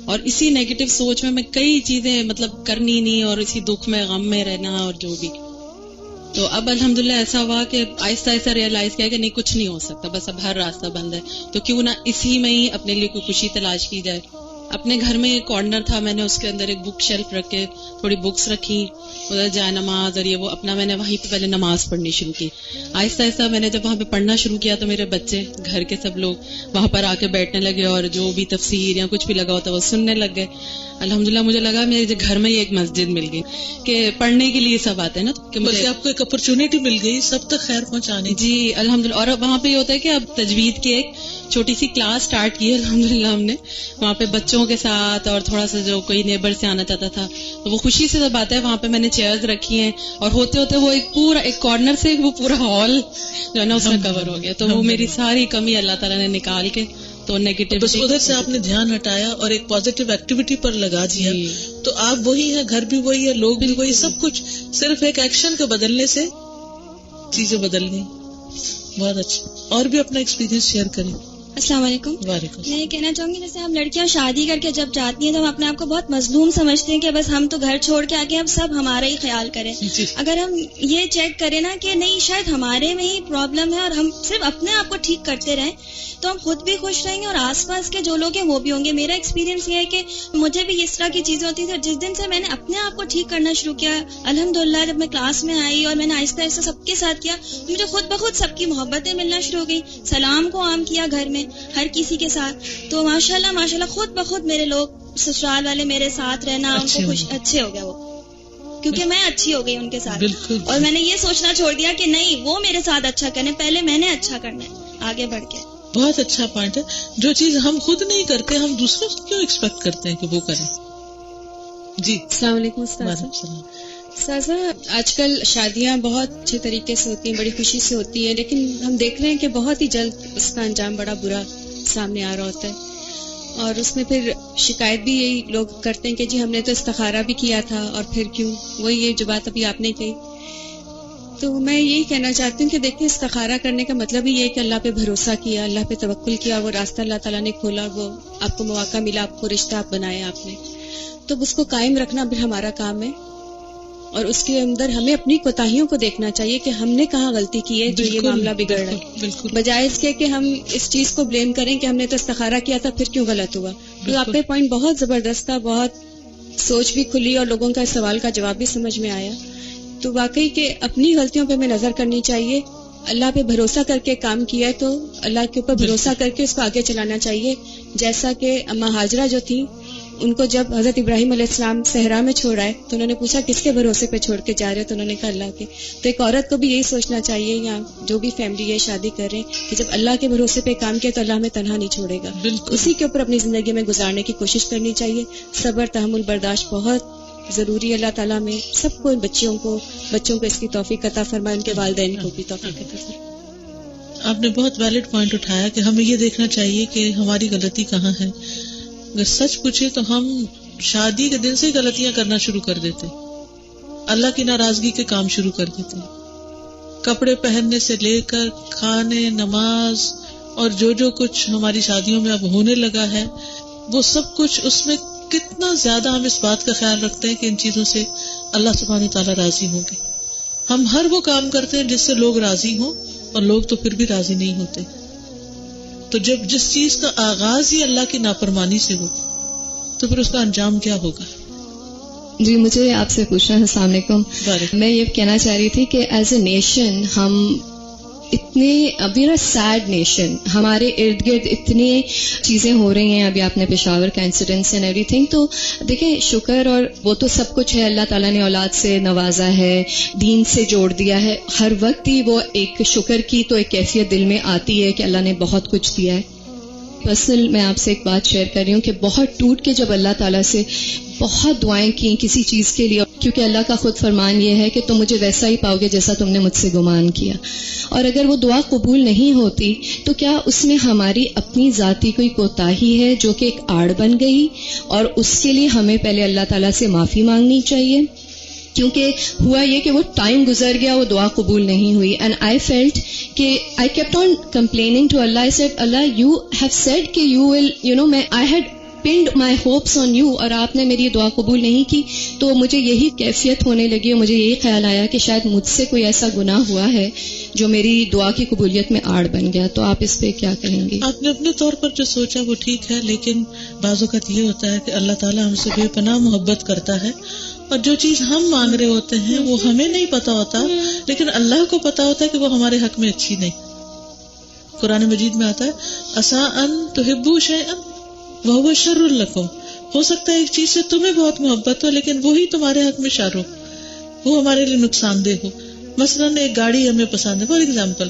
اور اسی نیگیٹو سوچ میں کئی چیزیں کرنی نہیں، اور اسی دکھ میں غم میں رہنا اور جو بھی. تو اب الحمدللہ ایسا ہوا کہ آہستہ آہستہ ریئلائز کیا کہ نہیں، کچھ نہیں ہو سکتا، بس اب ہر راستہ بند ہے، تو کیوں نہ اسی میں ہی اپنے لیے کوئی خوشی تلاش کی جائے. اپنے گھر میں ایک کارنر تھا، میں نے اس کے اندر ایک بک شیلف رکھ کے تھوڑی بکس رکھی، ادھر جائے نماز اور یہ وہ اپنا میں نے وہیں پہ پہلے نماز پڑھنی شروع کی. آہستہ آہستہ میں نے جب وہاں پہ پڑھنا شروع کیا تو میرے بچے گھر کے سب لوگ وہاں پر آ کے بیٹھنے لگے، اور جو بھی تفسیر یا کچھ بھی لگا ہوتا وہ سننے لگ گئے. الحمدللہ مجھے لگا میرے گھر میں ہی ایک مسجد مل گئی کہ پڑھنے کے لیے سب آتے ہیں نا، کہ مجھے آپ کو ایک اپرچونٹی مل گئی سب تک خیر پہنچانے. جی الحمدللہ. اور وہاں پہ یہ ہوتا ہے کہ اب تجوید کی ایک چھوٹی سی کلاس سٹارٹ کی ہے الحمدللہ ہم نے وہاں پہ بچوں کے ساتھ، اور تھوڑا سا جو کوئی نیبر سے آنا چاہتا تھا تو وہ خوشی سے سب آتا ہے. وہاں پہ میں نے چیئرز رکھی ہیں، اور ہوتے ہوتے وہ ایک پورا ایک کارنر سے وہ پورا ہال جو ہے نا اس میں کور ہو گیا. تو وہ میری ساری کمی اللہ تعالیٰ نے نکال کے تو نیگیٹو بس ادھر سے آپ نے دھیان ہٹایا اور ایک پازیٹیو ایکٹیویٹی پر لگا دیا تو آپ وہی ہیں, گھر بھی وہی ہے, لوگ بھی وہی, سب کچھ صرف ایک ایکشن کے بدلنے سے چیزیں بدل گئی. بہت اچھا. اور بھی اپنا ایکسپیرینس شیئر کریں. السلام علیکم. وعلیکم. میں یہ کہنا چاہوں گی جیسے ہم لڑکیاں شادی کر کے جب جاتی ہیں تو ہم اپنے آپ کو بہت مظلوم سمجھتے ہیں کہ بس ہم تو گھر چھوڑ کے آگے اب سب ہمارا ہی خیال کریں. اگر ہم یہ چیک کریں نا کہ نہیں شاید ہمارے میں ہی پرابلم ہے اور ہم صرف اپنے آپ کو ٹھیک کرتے رہیں تو ہم خود بھی خوش رہیں گے اور آس پاس کے جو لوگ ہیں وہ بھی ہوں گے. میرا ایکسپیرینس یہ ہے کہ مجھے بھی اس طرح کی چیزیں ہوتی تھیں. جس دن سے میں نے اپنے آپ کو ٹھیک کرنا شروع کیا الحمدللہ جب میں کلاس میں آئی اور میں نے آہستہ آہستہ سب کے ساتھ کیا مجھے خود بخود سب کی محبتیں ملنا شروع ہو گئی. سلام کو عام کیا گھر میں ہر کسی کے ساتھ تو ماشاءاللہ خود بخود میرے لوگ سسرال والے میرے ساتھ رہنا ان کو خوش اچھے ہو گیا وہ کیونکہ میں اچھی ہو گئی ان کے ساتھ. اور میں نے یہ سوچنا چھوڑ دیا کہ نہیں وہ میرے ساتھ اچھا کرنے پہلے میں نے اچھا کرنا ہے آگے بڑھ کے. بہت اچھا پوائنٹ ہے. جو چیز ہم خود نہیں کرتے ہم دوسروں سے کیوں ایکسپیکٹ کرتے ہیں کہ وہ کریں. جی السلام علیکم استاذہ. آج کل شادیاں بہت اچھے طریقے سے ہوتی ہیں, بڑی خوشی سے ہوتی ہیں, لیکن ہم دیکھ رہے ہیں کہ بہت ہی جلد اس کا انجام بڑا برا سامنے آ رہا ہوتا ہے اور اس میں پھر شکایت بھی یہی لوگ کرتے ہیں کہ جی ہم نے تو استخارہ بھی کیا تھا اور پھر کیوں. وہی یہ جو بات ابھی آپ نے کہی تو میں یہی کہنا چاہتی ہوں کہ دیکھیں استخارہ کرنے کا مطلب ہی یہ ہے کہ اللہ پہ بھروسہ کیا, اللہ پہ توکل کیا, وہ راستہ اللہ تعالیٰ نے کھولا, وہ آپ کو مواقع ملا, آپ کو رشتہ آپ بنایا آپ نے, تو اس کو قائم رکھنا پھر ہمارا کام ہے اور اس کے اندر ہمیں اپنی کوتاہیوں کو دیکھنا چاہیے کہ ہم نے کہاں غلطی کی ہے جو یہ معاملہ بگڑ رہا ہے, بجائے اس کے کہ ہم اس چیز کو بلیم کریں کہ ہم نے تو استخارہ کیا تھا پھر کیوں غلط ہوا. تو آپ کا پوائنٹ بہت زبردست تھا, بہت سوچ بھی کھلی اور لوگوں کا سوال کا جواب بھی سمجھ میں آیا. تو واقعی کہ اپنی غلطیوں پہ ہمیں نظر کرنی چاہیے, اللہ پہ بھروسہ کر کے کام کیا ہے تو اللہ کے اوپر بھروسہ کر کے اس کو آگے چلانا چاہیے. جیسا کہ اما ہاجرہ جو تھی ان کو جب حضرت ابراہیم علیہ السلام صحرا میں چھوڑ آئے تو انہوں نے پوچھا کس کے بھروسے پہ چھوڑ کے جا رہے, تو انہوں نے کہا اللہ کے. تو ایک عورت کو بھی یہی سوچنا چاہیے یا جو بھی فیملی ہے شادی کر رہے ہیں کہ جب اللہ کے بھروسے پہ کام کیا تو اللہ ہمیں تنہا نہیں چھوڑے گا, اسی کے اوپر اپنی زندگی میں گزارنے کی کوشش کرنی چاہیے. صبر تحمل برداشت بہت ضروری ہے. اللہ تعالیٰ میں سب کو بچوں کو اس کی توفیق عطا فرمائے, ان کے والدین کو بھی توفیق عطا فرمائے. آپ نے بہت ویلڈ پوائنٹ اٹھایا کہ ہمیں یہ دیکھنا چاہیے کہ ہماری غلطی کہاں ہے. اگر سچ پوچھے تو ہم شادی کے دن سے غلطیاں کرنا شروع کر دیتے, اللہ کی ناراضگی کے کام شروع کر دیتے. کپڑے پہننے سے لے کر کھانے, نماز اور جو کچھ ہماری شادیوں میں اب ہونے لگا ہے وہ سب کچھ اس میں کتنا زیادہ ہم اس بات کا خیال رکھتے ہیں کہ ان چیزوں سے اللہ سبحانہ تعالیٰ راضی ہوں گے. ہم ہر وہ کام کرتے ہیں جس سے لوگ راضی ہوں اور لوگ تو پھر بھی راضی نہیں ہوتے. تو جب جس چیز کا آغاز ہی اللہ کی نافرمانی سے ہو تو پھر اس کا انجام کیا ہوگا. جی مجھے آپ سے پوچھنا ہے. السلام علیکم. میں یہ کہنا چاہ رہی تھی کہ ایز اے نیشن ہم اتنے ابھی سیڈ نیشن, ہمارے ارد گرد اتنی چیزیں ہو رہی ہیں. ابھی آپ نے پشاور کا انسیڈنٹس اینڈ ایوری تھنگ, تو دیکھیں شکر اور وہ تو سب کچھ ہے, اللہ تعالیٰ نے اولاد سے نوازا ہے, دین سے جوڑ دیا ہے. ہر وقت ہی وہ ایک شکر کی تو ایک کیفیت دل میں آتی ہے کہ اللہ نے بہت کچھ دیا ہے. پرسنل میں آپ سے ایک بات شیئر کر رہی ہوں کہ بہت ٹوٹ کے جب اللہ تعالیٰ سے بہت دعائیں کی کسی چیز کے لیے, کیونکہ اللہ کا خود فرمان یہ ہے کہ تم مجھے ویسا ہی پاؤ گے جیسا تم نے مجھ سے گمان کیا. اور اگر وہ دعا قبول نہیں ہوتی تو کیا اس میں ہماری اپنی ذاتی کوئی کوتاہی ہے جو کہ ایک آڑ بن گئی, اور اس کے لیے ہمیں پہلے اللہ تعالیٰ سے معافی مانگنی چاہیے. کیونکہ ہوا یہ کہ وہ ٹائم گزر گیا, وہ دعا قبول نہیں ہوئی. اینڈ آئی فیلٹ کہ I kept on complaining to Allah. I said Allah you have said کہ یو ول میں آئی ہیڈ پنڈ مائی ہوپس آن یو, اور آپ نے میری دعا قبول نہیں کی. تو مجھے یہی کیفیت ہونے لگی اور مجھے یہی خیال آیا کہ شاید مجھ سے کوئی ایسا گناہ ہوا ہے جو میری دعا کی قبولیت میں آڑ بن گیا. تو آپ اس پہ کیا کہیں گے؟ آپ نے اپنے طور پر جو سوچا وہ ٹھیک ہے, لیکن بعض اوقات یہ ہوتا ہے کہ اللہ تعالیٰ ہم سے بے پناہ محبت کرتا ہے اور جو چیز ہم مانگ رہے ہوتے ہیں وہ ہمیں نہیں پتا ہوتا, لیکن اللہ کو پتا ہوتا ہے کہ وہ ہمارے حق میں اچھی نہیں. قرآن مجید میں آتا ہے عسیٰ ان تحبوا شیئا وہو شر لکم, ہو سکتا ہے ایک چیز سے تمہیں بہت محبت ہو لیکن وہی تمہارے حق میں شر ہو, وہ ہمارے لیے نقصان دہ ہو. مثلاً ایک گاڑی ہمیں پسند ہے فار ایگزامپل,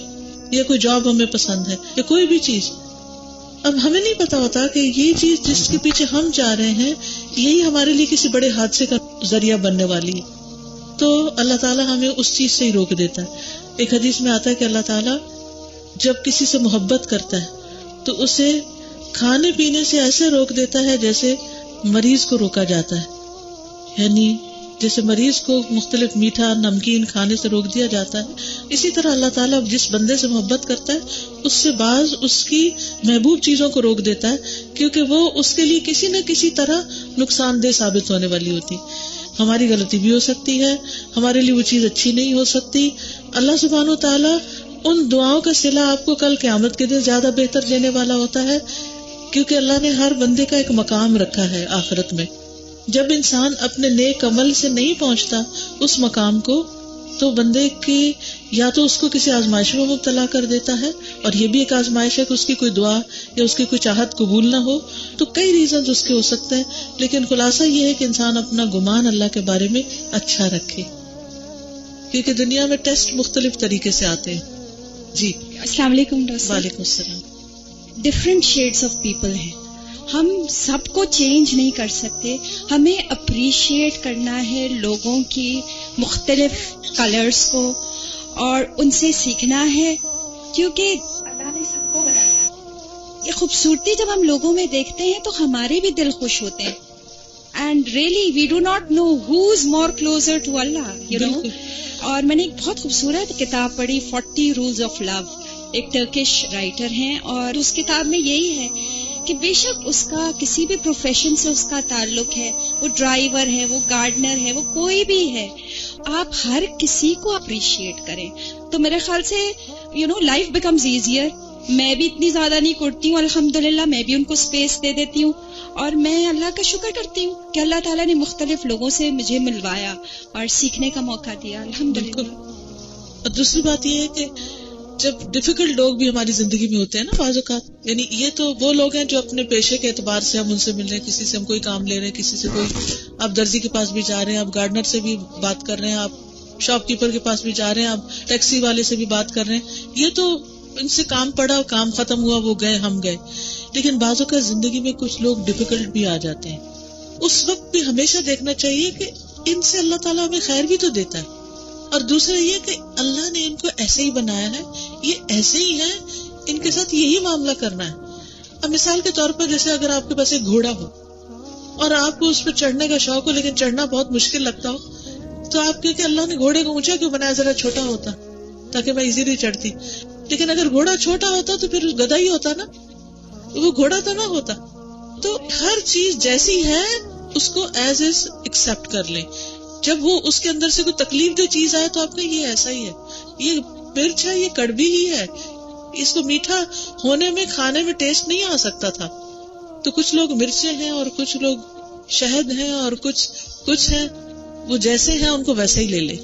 یا کوئی جاب ہمیں پسند ہے, یا کوئی بھی چیز. اب ہمیں نہیں پتا ہوتا کہ یہ چیز جس کے پیچھے ہم جا رہے ہیں یہی ہمارے لیے کسی بڑے حادثے کا ذریعہ بننے والی ہے. تو اللہ تعالیٰ ہمیں اس چیز سے ہی روک دیتا ہے. ایک حدیث میں آتا ہے کہ اللہ تعالیٰ جب کسی سے محبت کرتا ہے تو اسے کھانے پینے سے ایسے روک دیتا ہے جیسے مریض کو روکا جاتا ہے، یعنی جیسے مریض کو مختلف میٹھا نمکین کھانے سے روک دیا جاتا ہے، اسی طرح اللہ تعالیٰ جس بندے سے محبت کرتا ہے اس سے بعض اس کی محبوب چیزوں کو روک دیتا ہے، کیونکہ وہ اس کے لیے کسی نہ کسی طرح نقصان دہ ثابت ہونے والی ہوتی. ہماری غلطی بھی ہو سکتی ہے، ہمارے لیے وہ چیز اچھی نہیں ہو سکتی. اللہ سبحانہ و تعالیٰ ان دعاؤں کا صلہ آپ کو کل قیامت کے دن زیادہ بہتر دینے والا ہوتا ہے، کیونکہ اللہ نے ہر بندے کا ایک مقام رکھا ہے آخرت میں. جب انسان اپنے نیک عمل سے نہیں پہنچتا اس مقام کو، تو بندے کی یا تو اس کو کسی آزمائش میں مبتلا کر دیتا ہے، اور یہ بھی ایک آزمائش ہے کہ اس کی کوئی دعا یا اس کی کوئی چاہت قبول نہ ہو. تو کئی ریزنز اس کے ہو سکتے ہیں، لیکن خلاصہ یہ ہے کہ انسان اپنا گمان اللہ کے بارے میں اچھا رکھے، کیونکہ دنیا میں ٹیسٹ مختلف طریقے سے آتے ہیں. جی السلام علیکم ڈاکٹر. وعلیکم السلام. ڈفرینٹ شیڈس آف پیپل ہیں، ہم سب کو چینج نہیں کر سکتے. ہمیں اپریشیٹ کرنا ہے لوگوں کی مختلف کلرز کو اور ان سے سیکھنا ہے، کیونکہ اللہ نے سب کو بنایا. یہ خوبصورتی جب ہم لوگوں میں دیکھتے ہیں تو ہمارے بھی دل خوش ہوتے ہیں. And really we do not know who is more closer to Allah, you know. اور میں نے ایک بہت خوبصورت کتاب پڑھی 40 رولز آف لو، ایک ٹرکش رائٹر ہیں، اور اس کتاب میں یہی ہے کہ بے شک اس کا کسی بھی پروفیشن سے اس کا تعلق ہے، وہ ڈرائیور ہے، وہ گارڈنر ہے، وہ کوئی بھی ہے، آپ ہر کسی کو اپریشیٹ کریں تو میرے خیال سے لائف بیکمز ایزیئر. میں بھی اتنی زیادہ نہیں کرتی ہوں الحمدللہ، میں بھی ان کو اسپیس دے دیتی ہوں، اور میں اللہ کا شکر کرتی ہوں کہ اللہ تعالیٰ نے مختلف لوگوں سے مجھے ملوایا اور سیکھنے کا موقع دیا الحمدللہ. اور دوسری بات یہ ہے کہ جب ڈیفیکلٹ لوگ بھی ہماری زندگی میں ہوتے ہیں نا بعض اوقات، یعنی یہ تو وہ لوگ ہیں جو اپنے پیشے کے اعتبار سے ہم ان سے مل رہے ہیں، کسی سے ہم کوئی کام لے رہے ہیں، کسی سے کوئی، آپ درزی کے پاس بھی جا رہے ہیں، آپ گارڈنر سے بھی بات کر رہے ہیں، آپ شاپ کیپر کے پاس بھی جا رہے ہیں، آپ ٹیکسی والے سے بھی بات کر رہے ہیں، یہ تو ان سے کام پڑا، کام ختم ہوا، وہ گئے، ہم گئے. لیکن بعض اوقات زندگی میں کچھ لوگ ڈیفیکلٹ بھی آ جاتے ہیں، اس وقت بھی ہمیشہ دیکھنا چاہیے کہ ان سے اللہ تعالیٰ ہمیں خیر بھی تو دیتا ہے، اور دوسرا یہ کہ اللہ نے ان کو ایسے ہی بنایا ہے، یہ ایسے ہی ہے، ان کے ساتھ یہی معاملہ کرنا ہے. اب مثال کے طور پر جیسے اگر آپ کے پاس ایک گھوڑا ہو اور آپ کو اس پہ چڑھنے کا شوق ہو لیکن چڑھنا بہت مشکل لگتا ہو، تو آپ کہ اللہ نے گھوڑے کو اونچا کیوں بنایا، ذرا چھوٹا ہوتا تاکہ میں ایزیلی چڑھتی. لیکن اگر گھوڑا چھوٹا ہوتا تو پھر گدھا ہی ہوتا نا، وہ گھوڑا تو نہ ہوتا. تو ہر چیز جیسی ہے اس کو ایز از ایکسپٹ کر لیں. جب وہ اس کے اندر سے کوئی تکلیف دہ چیز آئے تو آپ نے یہ ایسا ہی ہے، یہ مرچ ہے، یہ کڑوی ہی ہے، اس کو میٹھا ہونے میں کھانے میں ٹیسٹ نہیں آ سکتا تھا. تو کچھ لوگ مرچیں ہیں اور کچھ لوگ شہد ہیں اور کچھ ہیں وہ جیسے ہیں ان کو ویسے ہی لے لیں.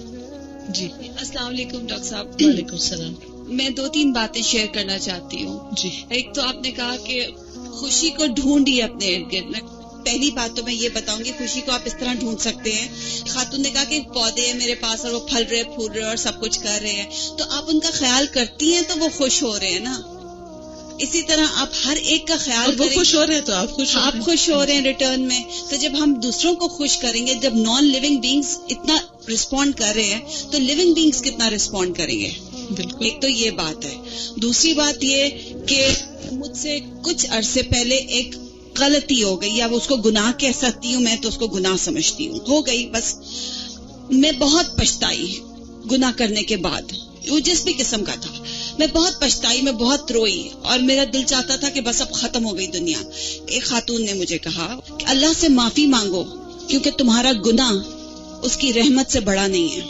جی السلام علیکم ڈاکٹر صاحب. وعلیکم السلام. میں 2-3 باتیں شیئر کرنا چاہتی ہوں. جی ایک تو آپ نے کہا کہ خوشی کو ڈھونڈیے اپنے ارد گرد میں. پہلی بات تو میں یہ بتاؤں گی خوشی کو آپ اس طرح ڈھونڈ سکتے ہیں. خاتون نے کہا کہ پودے ہیں میرے پاس اور وہ پھل رہے پھول رہے اور سب کچھ کر رہے ہیں، تو آپ ان کا خیال کرتی ہیں تو وہ خوش ہو رہے ہیں نا. اسی طرح آپ ہر ایک کا خیال وہ خوش ہو رہے ہیں تو آپ خوش ہو رہے ہیں ریٹرن میں. تو جب ہم دوسروں کو خوش کریں گے، جب نان لیونگ بینگز اتنا رسپونڈ کر رہے ہیں تو لیونگ بینگز کتنا رسپونڈ کریں گے. ایک تو یہ بات ہے. دوسری بات یہ کہ مجھ سے کچھ عرصے پہلے ایک غلطی ہو گئی، اب اس کو گناہ کہہ سکتی ہوں، میں تو اس کو گناہ سمجھتی ہوں، ہو گئی بس. میں بہت پچھتائی گناہ کرنے کے بعد، وہ جس بھی قسم کا تھا، میں بہت پچھتائی، میں بہت روئی اور میرا دل چاہتا تھا کہ بس اب ختم ہو گئی دنیا. ایک خاتون نے مجھے کہا کہ اللہ سے معافی مانگو کیونکہ تمہارا گناہ اس کی رحمت سے بڑا نہیں ہے.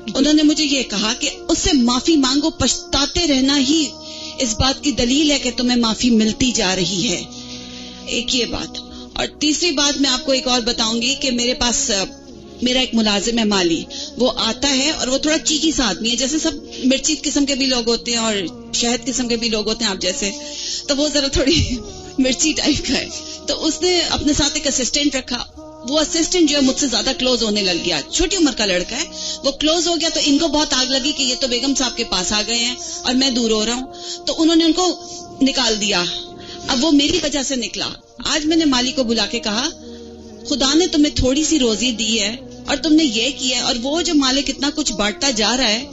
انہوں نے مجھے یہ کہا کہ اس سے معافی مانگو، پچھتاتے رہنا ہی اس بات کی دلیل ہے کہ تمہیں معافی ملتی جا رہی ہے. ایک یہ بات. اور تیسری بات میں آپ کو ایک اور بتاؤں گی کہ میرے پاس میرا ایک ملازم ہے مالی، وہ آتا ہے اور وہ تھوڑا چیکی سا آدمی ہے، جیسے سب مرچی قسم کے بھی لوگ ہوتے ہیں اور شہد قسم کے بھی لوگ ہوتے ہیں آپ جیسے، تو وہ ذرا تھوڑی مرچی ٹائپ کا ہے. تو اس نے اپنے ساتھ ایک اسسٹنٹ رکھا. وہ اسسٹنٹ جو ہے مجھ سے زیادہ کلوز ہونے لگ گیا، چھوٹی عمر کا لڑکا ہے، وہ کلوز ہو گیا تو ان کو بہت آگ لگی کہ یہ تو بیگم صاحب کے پاس آ گئے ہیں اور میں دور ہو رہا ہوں، تو انہوں نے ان کو نکال دیا. اب وہ میری وجہ سے نکلا. آج میں نے مالی کو بلا کے کہا خدا نے تمہیں تھوڑی سی روزی دی ہے اور تم نے یہ کیا ہے، اور وہ جو مالک اتنا کچھ بانٹتا جا رہا ہے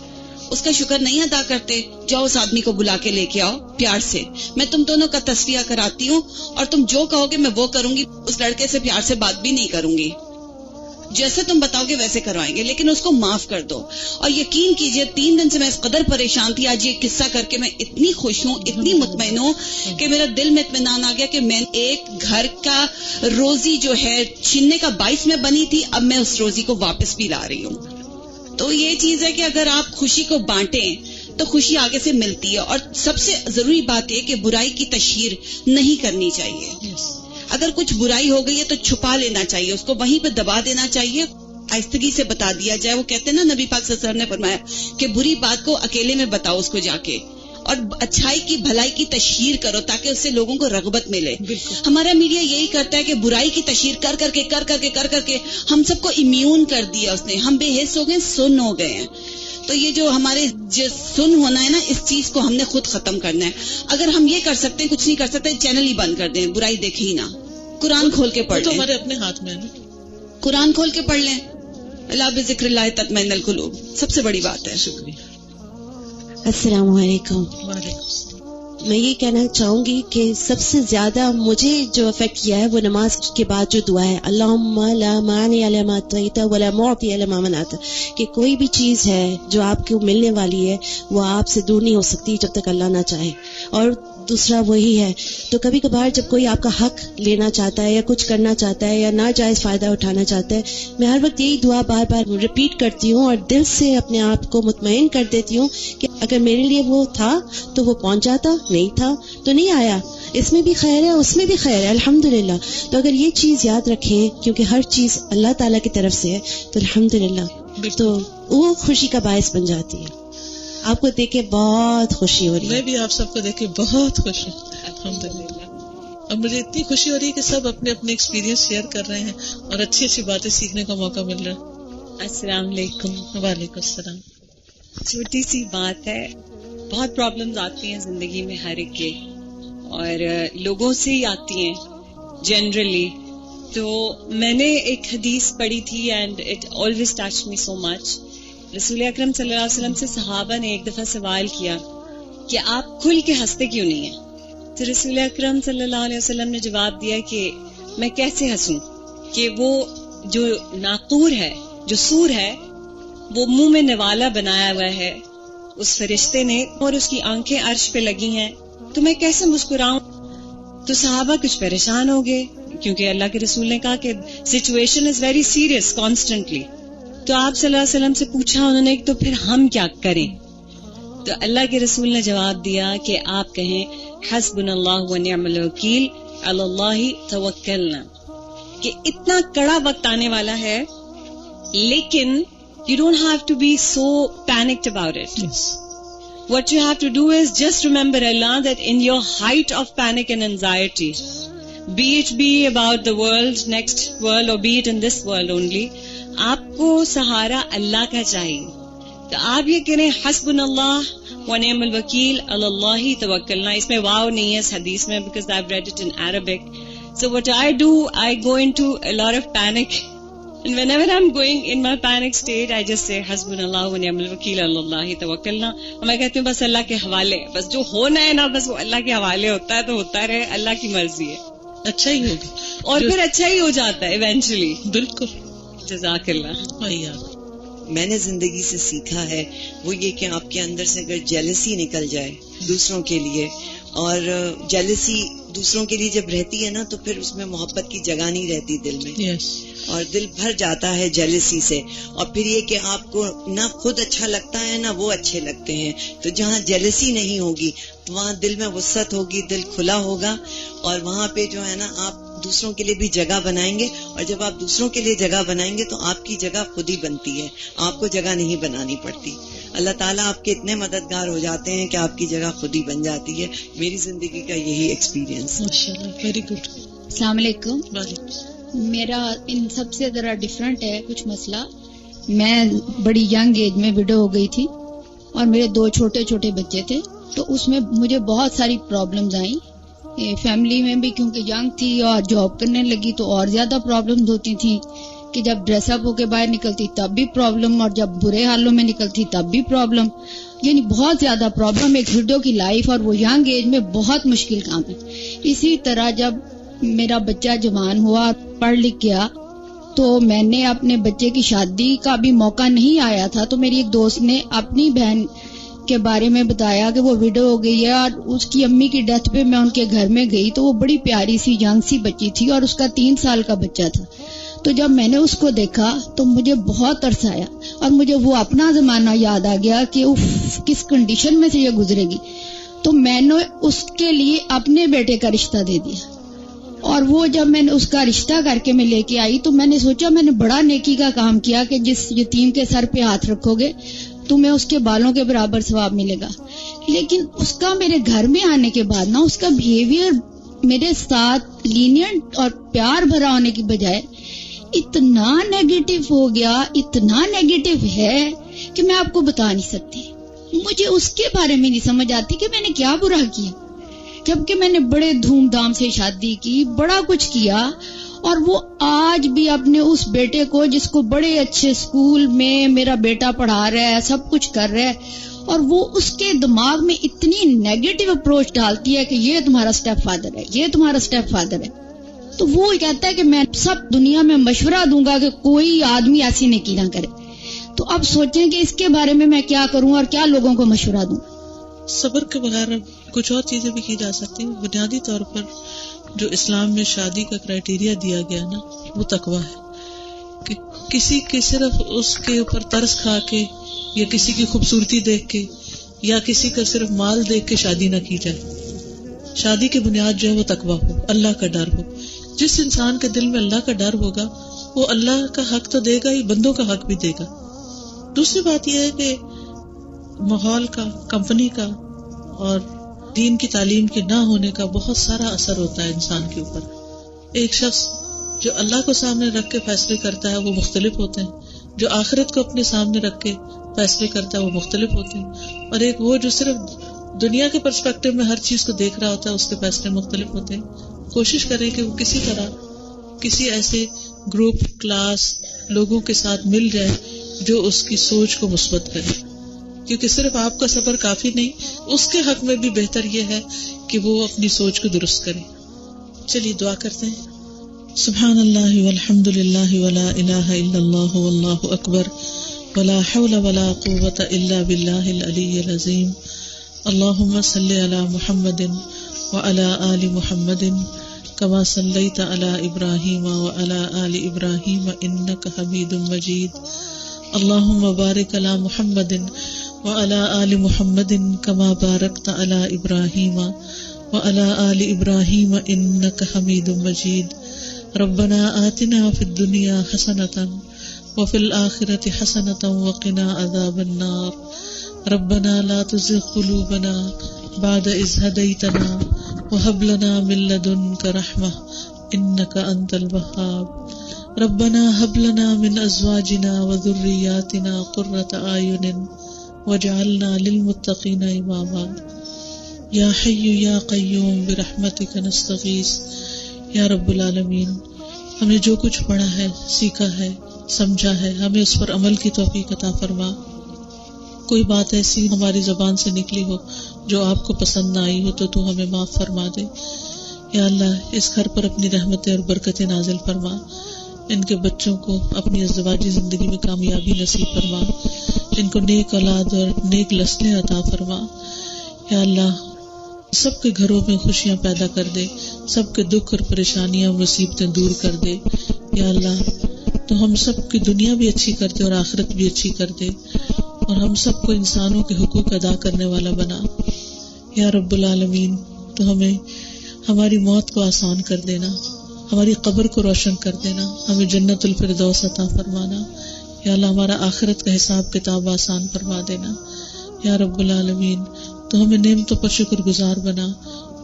اس کا شکر نہیں ادا کرتے. جاؤ اس آدمی کو بلا کے لے کے آؤ پیار سے, میں تم دونوں کا تصفیہ کراتی ہوں اور تم جو کہو گے میں وہ کروں گی. اس لڑکے سے پیار سے بات بھی نہیں کروں گی, جیسے تم بتاؤ گے ویسے کروائیں گے, لیکن اس کو معاف کر دو. اور یقین کیجئے 3 دن سے میں اس قدر پریشان تھی, آج یہ قصہ کر کے میں اتنی خوش ہوں, اتنی مطمئن ہوں کہ میرا دل میں اطمینان آ گیا کہ میں ایک گھر کا روزی جو ہے چھیننے کا باعث میں بنی تھی, اب میں اس روزی کو واپس بھی لا رہی ہوں. تو یہ چیز ہے کہ اگر آپ خوشی کو بانٹیں تو خوشی آگے سے ملتی ہے. اور سب سے ضروری بات یہ کہ برائی کی تشہیر نہیں کرنی چاہیے. اگر کچھ برائی ہو گئی ہے تو چھپا لینا چاہیے, اس کو وہیں پہ دبا دینا چاہیے, آہستگی سے بتا دیا جائے. وہ کہتے ہیں نا, نبی پاک صلی اللہ علیہ وسلم نے فرمایا کہ بری بات کو اکیلے میں بتاؤ اس کو جا کے, اور اچھائی کی بھلائی کی تشہیر کرو تاکہ اس سے لوگوں کو رغبت ملے. ہمارا میڈیا یہی کرتا ہے کہ برائی کی تشہیر کر کر کے ہم سب کو امیون کر دیا اس نے, ہم بے حس ہو گئے, سن ہو گئے ہیں. تو یہ جو ہمارے سن ہونا ہے نا, اس چیز کو ہم نے خود ختم کرنا ہے. اگر ہم یہ کر سکتے ہیں, کچھ نہیں کر سکتے, چینل ہی بند کر دیں, برائی دیکھیں ہی نہ, قرآن کھول کے پڑھ لیں. تو ہمارے اپنے ہاتھ میں ہے نا, قرآن کھول کے پڑھ لیں. اللہ بذکر اللہ تطمئن القلوب, سب سے بڑی بات ہے. شکریہ. السلام علیکم. میں یہ کہنا چاہوں گی کہ سب سے زیادہ مجھے جو افیکٹ کیا ہے وہ نماز کے بعد جو دعا ہے, اللہم لا مانع لما اعطیت ولا معطی لما منعت, کہ کوئی بھی چیز ہے جو آپ کو ملنے والی ہے وہ آپ سے دور نہیں ہو سکتی جب تک اللہ نہ چاہے. اور دوسرا وہی ہے, تو کبھی کبھار جب کوئی آپ کا حق لینا چاہتا ہے یا کچھ کرنا چاہتا ہے یا ناجائز فائدہ اٹھانا چاہتا ہے, میں ہر وقت یہی دعا بار بار ریپیٹ کرتی ہوں اور دل سے اپنے آپ کو مطمئن کر دیتی ہوں کہ اگر میرے لیے وہ تھا تو وہ پہنچ جاتا, نہیں تھا تو نہیں آیا, اس میں بھی خیر ہے اس میں بھی خیر ہے, الحمدللہ. تو اگر یہ چیز یاد رکھیں, کیونکہ ہر چیز اللہ تعالیٰ کی طرف سے ہے, تو الحمدللہ تو وہ خوشی کا باعث بن جاتی ہے. آپ کو دیکھ کے بہت خوشی ہو رہی ہے. میں بھی آپ سب کو دیکھ کے بہت خوش ہوں, الحمدللہ. اب مجھے اتنی خوشی ہو رہی ہے کہ سب اپنے اپنے ایکسپیرینس شیئر کر رہے ہیں اور اچھی اچھی باتیں سیکھنے کا موقع مل رہا ہے. السلام علیکم. وعلیکم السلام. چھوٹی سی بات ہے, بہت پرابلمز آتی ہیں زندگی میں ہر ایک کے, اور لوگوں سے ہی آتی ہیں جنرلی. تو میں نے ایک حدیث پڑھی تھی and it always touch me so much. رسول اکرم صلی اللہ علیہ وسلم سے صحابہ نے ایک دفعہ سوال کیا کہ آپ کھل کے ہنستے کیوں نہیں ہیں؟ تو رسول اکرم صلی اللہ علیہ وسلم نے جواب دیا کہ میں کیسے ہنسوں کہ وہ جو ناقور ہے, جو سور ہے, وہ منہ میں نوالا بنایا ہوا ہے اس فرشتے نے, اور اس کی آنکھیں عرش پہ لگی ہیں, تو میں کیسے مسکراؤں؟ تو صحابہ کچھ پریشان ہو گئے, کیونکہ اللہ کے رسول نے کہا کہ situation is very serious constantly. تو آپ صلی اللہ علیہ وسلم سے پوچھا انہوں نے تو پھر ہم کیا کریں؟ تو اللہ کے رسول نے جواب دیا کہ آپ کہیں حسبنا اللہ و نعم الوکیل علی اللہ توکلنا, کہ اتنا کڑا وقت آنے والا ہے لیکن you don't have to be so panicked about it. Yes. What you have to do is just remember Allah, that in your height of panic and anxiety, be it about the world, next world, or be it in this world only, آپ کو سہارا اللہ کا چاہیے. تو آپ یہ کہہ رہے ہیں حسبنا اللہ و نعم الوکیل علی اللہ توکلنا. اس میں واو نہیں ہے اس حدیث میں, because I've read it in Arabic. So what I do, I go into a lot of panic. And whenever I'm going in my panic state, I just say حسبنا اللہ و نعم الوکیل علی اللہ توکلنا. اور میں کہتی ہوں بس اللہ کے حوالے, بس جو ہونا ہے نا بس وہ اللہ کے حوالے ہوتا ہے, تو ہوتا رہے, اللہ کی مرضی ہے, اچھا ہی ہوگا, اور پھر اچھا ہی ہو جاتا ہے ایونچولی. بالکل. جزاک اللہ. میں نے زندگی سے سیکھا ہے وہ یہ کہ آپ کے اندر سے اگر جیلسی نکل جائے دوسروں کے لیے, اور جیلسی دوسروں کے لیے جب رہتی ہے نا تو پھر اس میں محبت کی جگہ نہیں رہتی دل میں. yes. اور دل بھر جاتا ہے جیلسی سے, اور پھر یہ کہ آپ کو نہ خود اچھا لگتا ہے نہ وہ اچھے لگتے ہیں. تو جہاں جیلسی نہیں ہوگی وہاں دل میں وسعت ہوگی, دل کھلا ہوگا, اور وہاں پہ جو ہے نا آپ دوسروں کے لیے بھی جگہ بنائیں گے, اور جب آپ دوسروں کے لیے جگہ بنائیں گے تو آپ کی جگہ خود ہی بنتی ہے, آپ کو جگہ نہیں بنانی پڑتی. اللہ تعالیٰ آپ کے اتنے مددگار ہو جاتے ہیں کہ آپ کی جگہ خود ہی بن جاتی ہے. میری زندگی کا یہی ایکسپیرینس. Very good. السلام علیکم. میرا ان سب سے ذرا ڈفرینٹ ہے کچھ مسئلہ. میں بڑی ینگ ایج میں وڈو ہو گئی تھی اور میرے 2 چھوٹے چھوٹے بچے تھے, تو اس میں مجھے بہت ساری پرابلمز آئیں فیملی میں بھی, کیونکہ ینگ تھی اور جاب کرنے لگی تو اور زیادہ پرابلمز ہوتی تھیں کہ جب ڈریس اپ ہو کے باہر نکلتی تب بھی پرابلم، اور جب برے حالوں میں نکلتی تب بھی پرابلم، یعنی بہت زیادہ پرابلم ایک ویڈیو کی لائف، اور وہ ینگ ایج میں بہت مشکل کام ہے. اسی طرح جب میرا بچہ جوان ہوا، پڑھ لکھ گیا، تو میں نے اپنے بچے کی شادی کا بھی موقع نہیں آیا تھا، تو میری ایک دوست نے اپنی بہن کے بارے میں بتایا کہ وہ ویڈو ہو گئی ہے، اور اس کی امی کی ڈیتھ پہ میں ان کے گھر میں گئی تو وہ بڑی پیاری سی ینگ سی بچی تھی اور اس کا 3 سال کا بچہ تھا. تو جب میں نے اس کو دیکھا تو مجھے بہت ترس آیا، اور مجھے وہ اپنا زمانہ یاد آ گیا کہ کس کنڈیشن میں سے یہ گزرے گی. تو میں نے اس کے لیے اپنے بیٹے کا رشتہ دے دیا، اور وہ جب میں نے اس کا رشتہ کر کے میں لے کے آئی تو میں نے سوچا میں نے بڑا نیکی کا کام کیا کہ جس یتیم کے سر پہ ہاتھ رکھو گے تمہیں اس کے بالوں کے برابر ثواب ملے گا. لیکن اس کا میرے گھر میں آنے کے بعد نا اس کا بیہیویئر میرے ساتھ لینینٹ اور پیار بھرا ہونے کی بجائے اتنا نیگیٹو ہو گیا، اتنا نیگیٹو ہے کہ میں آپ کو بتا نہیں سکتی. مجھے اس کے بارے میں نہیں سمجھ آتی کہ میں نے کیا برا کیا، جبکہ میں نے بڑے دھوم دھام سے شادی کی، بڑا کچھ کیا، اور وہ آج بھی اپنے اس بیٹے کو جس کو بڑے اچھے اسکول میں میرا بیٹا پڑھا رہا ہے، سب کچھ کر رہا ہے، اور وہ اس کے دماغ میں اتنی نیگیٹو اپروچ ڈالتی ہے کہ یہ تمہارا اسٹیپ فادر ہے، یہ تمہارا اسٹیپ فادر ہے. تو وہ کہتا ہے کہ میں سب دنیا میں مشورہ دوں گا کہ کوئی آدمی ایسی نیکی نہ کرے. تو اب سوچیں کہ اس کے بارے میں کیا کروں اور کیا لوگوں کو مشورہ دوں. صبر کے بغیر کچھ اور چیزیں بھی کی جا سکتی ہیں. بنیادی طور پر جو اسلام میں شادی کا کرائیٹیریا دیا گیا نا وہ تقویٰ ہے، کہ کسی کے صرف اس کے اوپر ترس کھا کے یا کسی کی خوبصورتی دیکھ کے یا کسی کا صرف مال دیکھ کے شادی نہ کی جائے. شادی کی بنیاد جو ہے وہ تقویٰ ہو، اللہ کا ڈر ہو. جس انسان کے دل میں اللہ کا ڈر ہوگا وہ اللہ کا حق تو دے گا ہی، بندوں کا حق بھی دے گا. دوسری بات یہ ہے کہ ماحول کا، کمپنی کا اور دین کی تعلیم کے نہ ہونے کا بہت سارا اثر ہوتا ہے انسان کے اوپر. ایک شخص جو اللہ کو سامنے رکھ کے فیصلے کرتا ہے وہ مختلف ہوتے ہیں، جو آخرت کو اپنے سامنے رکھ کے فیصلے کرتا ہے وہ مختلف ہوتے ہیں، اور ایک وہ جو صرف دنیا کے پرسپیکٹو میں ہر چیز کو دیکھ رہا ہوتا ہے اس کے فیصلے مختلف ہوتے ہیں. کوشش کریں کہ وہ کسی طرح کسی ایسے گروپ، کلاس، لوگوں کے ساتھ مل جائے جو اس کی سوچ کو مثبت کرے، کیونکہ صرف آپ کا صبر کافی نہیں، اس کے حق میں بھی بہتر یہ ہے کہ وہ اپنی سوچ کو درست کرے. چلیے دعا کرتے ہیں. سبحان اللہ والحمد للہ ولا الہ الا اللہ واللہ اکبر ولا حول ولا قوة الا باللہ العلی العظیم. اللہم صلی علی محمد وعلی آل محمد کما صلیت علی ابراہیم وعلی آل ابراہیم انک حمید مجید. اللہم بارک علی محمد وعلى آل محمد كما باركت على إبراهيم وعلى آل إبراهيم إنك حميد مجيد. ربنا آتنا في الدنيا حسنة وفي الآخرة حسنة وقنا عذاب النار. ربنا لا تزغ قلوبنا بعد إذ هديتنا وهب لنا من لدنك رحمة إنك أنت الوهاب. ربنا هب لنا من أزواجنا وذرياتنا قرة أعين وجعلنا للمتقین اماما. یا حی یا قیوم برحمتک نستغیث. یا رب العالمین، ہمیں جو کچھ پڑھا ہے، سیکھا ہے، سمجھا ہے، ہمیں اس پر عمل کی توفیق عطا فرما. کوئی بات ایسی ہماری زبان سے نکلی ہو جو آپ کو پسند نہ آئی ہو تو ہمیں معاف فرما دے. یا اللہ، اس گھر پر اپنی رحمتیں اور برکتیں نازل فرما. ان کے بچوں کو اپنی ازدواجی زندگی میں کامیابی نصیب فرما. ان کو نیک اولاد اور نیک نسلیں عطا فرما. یا اللہ، سب کے گھروں میں خوشیاں پیدا کر دے، سب کے دکھ اور پریشانیاں مصیبتیں دور کر دے. یا اللہ، تو ہم سب کی دنیا بھی اچھی کر دے اور آخرت بھی اچھی کر دے، اور ہم سب کو انسانوں کے حقوق ادا کرنے والا بنا. یا رب العالمین، تو ہمیں ہماری موت کو آسان کر دینا، ہماری قبر کو روشن کر دینا، ہمیں جنت الفردوس عطا فرمانا. یا اللہ، ہمارا آخرت کا حساب کتاب آسان فرما دینا. یا رب العالمین، تو ہمیں نعمتوں پر شکر گزار بنا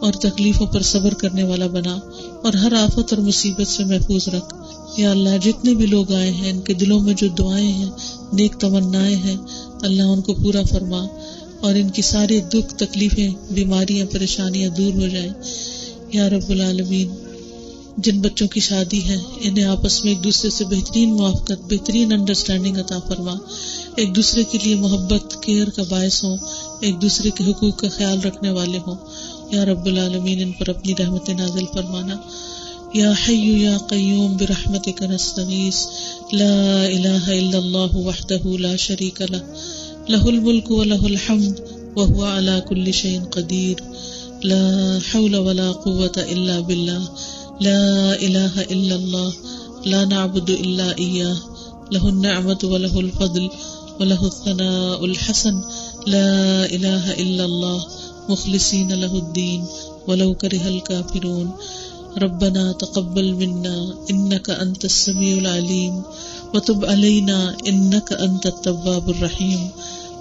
اور تکلیفوں پر صبر کرنے والا بنا، اور ہر آفت اور مصیبت سے محفوظ رکھ. یا اللہ، جتنے بھی لوگ آئے ہیں ان کے دلوں میں جو دعائیں ہیں، نیک تمنائیں ہیں، اللہ ان کو پورا فرما، اور ان کی ساری دکھ، تکلیفیں، بیماریاں، پریشانیاں دور ہو جائیں. یا رب العالمین، جن بچوں کی شادی ہے انہیں آپس میں ایک دوسرے سے بہترین موافقت، بہترین انڈرسٹینڈنگ عطا فرما، ایک دوسرے کے لیے محبت، کیئر کا باعث ہوں، ایک دوسرے کے حقوق کا خیال رکھنے والے ہوں. یا رب العالمین ان پر اپنی رحمت نازل فرمانا. یا حی یا قیوم برحمتک نستغیث. لا الہ الا اللہ وحدہ لا شریک لہ، لہ الملک ولہ الحمد وہو علی کل شیء قدیر. لا حول ولا قوة الا باللہ. لا الہ الا اللہ، لا نعبد الا ایاہ، لہ النعمت ولہ الفضل ولہ الثناء الحسن. لا الہ الا اللہ مخلصین لہ الدین ولو کرہ الکافرون. ربنا تقبل منا انک انت السمیع العلیم وتب علینا انک انت التواب الرحیم.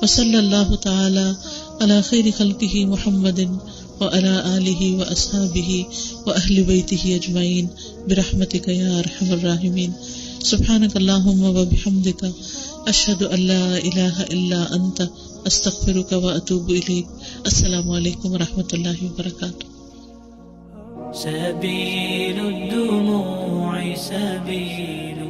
وصلی اللہ تعالی علی خیر خلقہ محمد وعلى آلہ واصحابہ واہل بیتہ اجمعین برحمتک یا ارحم الراحمین. سبحانک اللہم وبحمدک اشہد ان لا الہ الا انت استغفرک واتوب الیک. السلام علیکم ورحمۃ اللہ وبرکاتہ. سبيل الدموع سبيل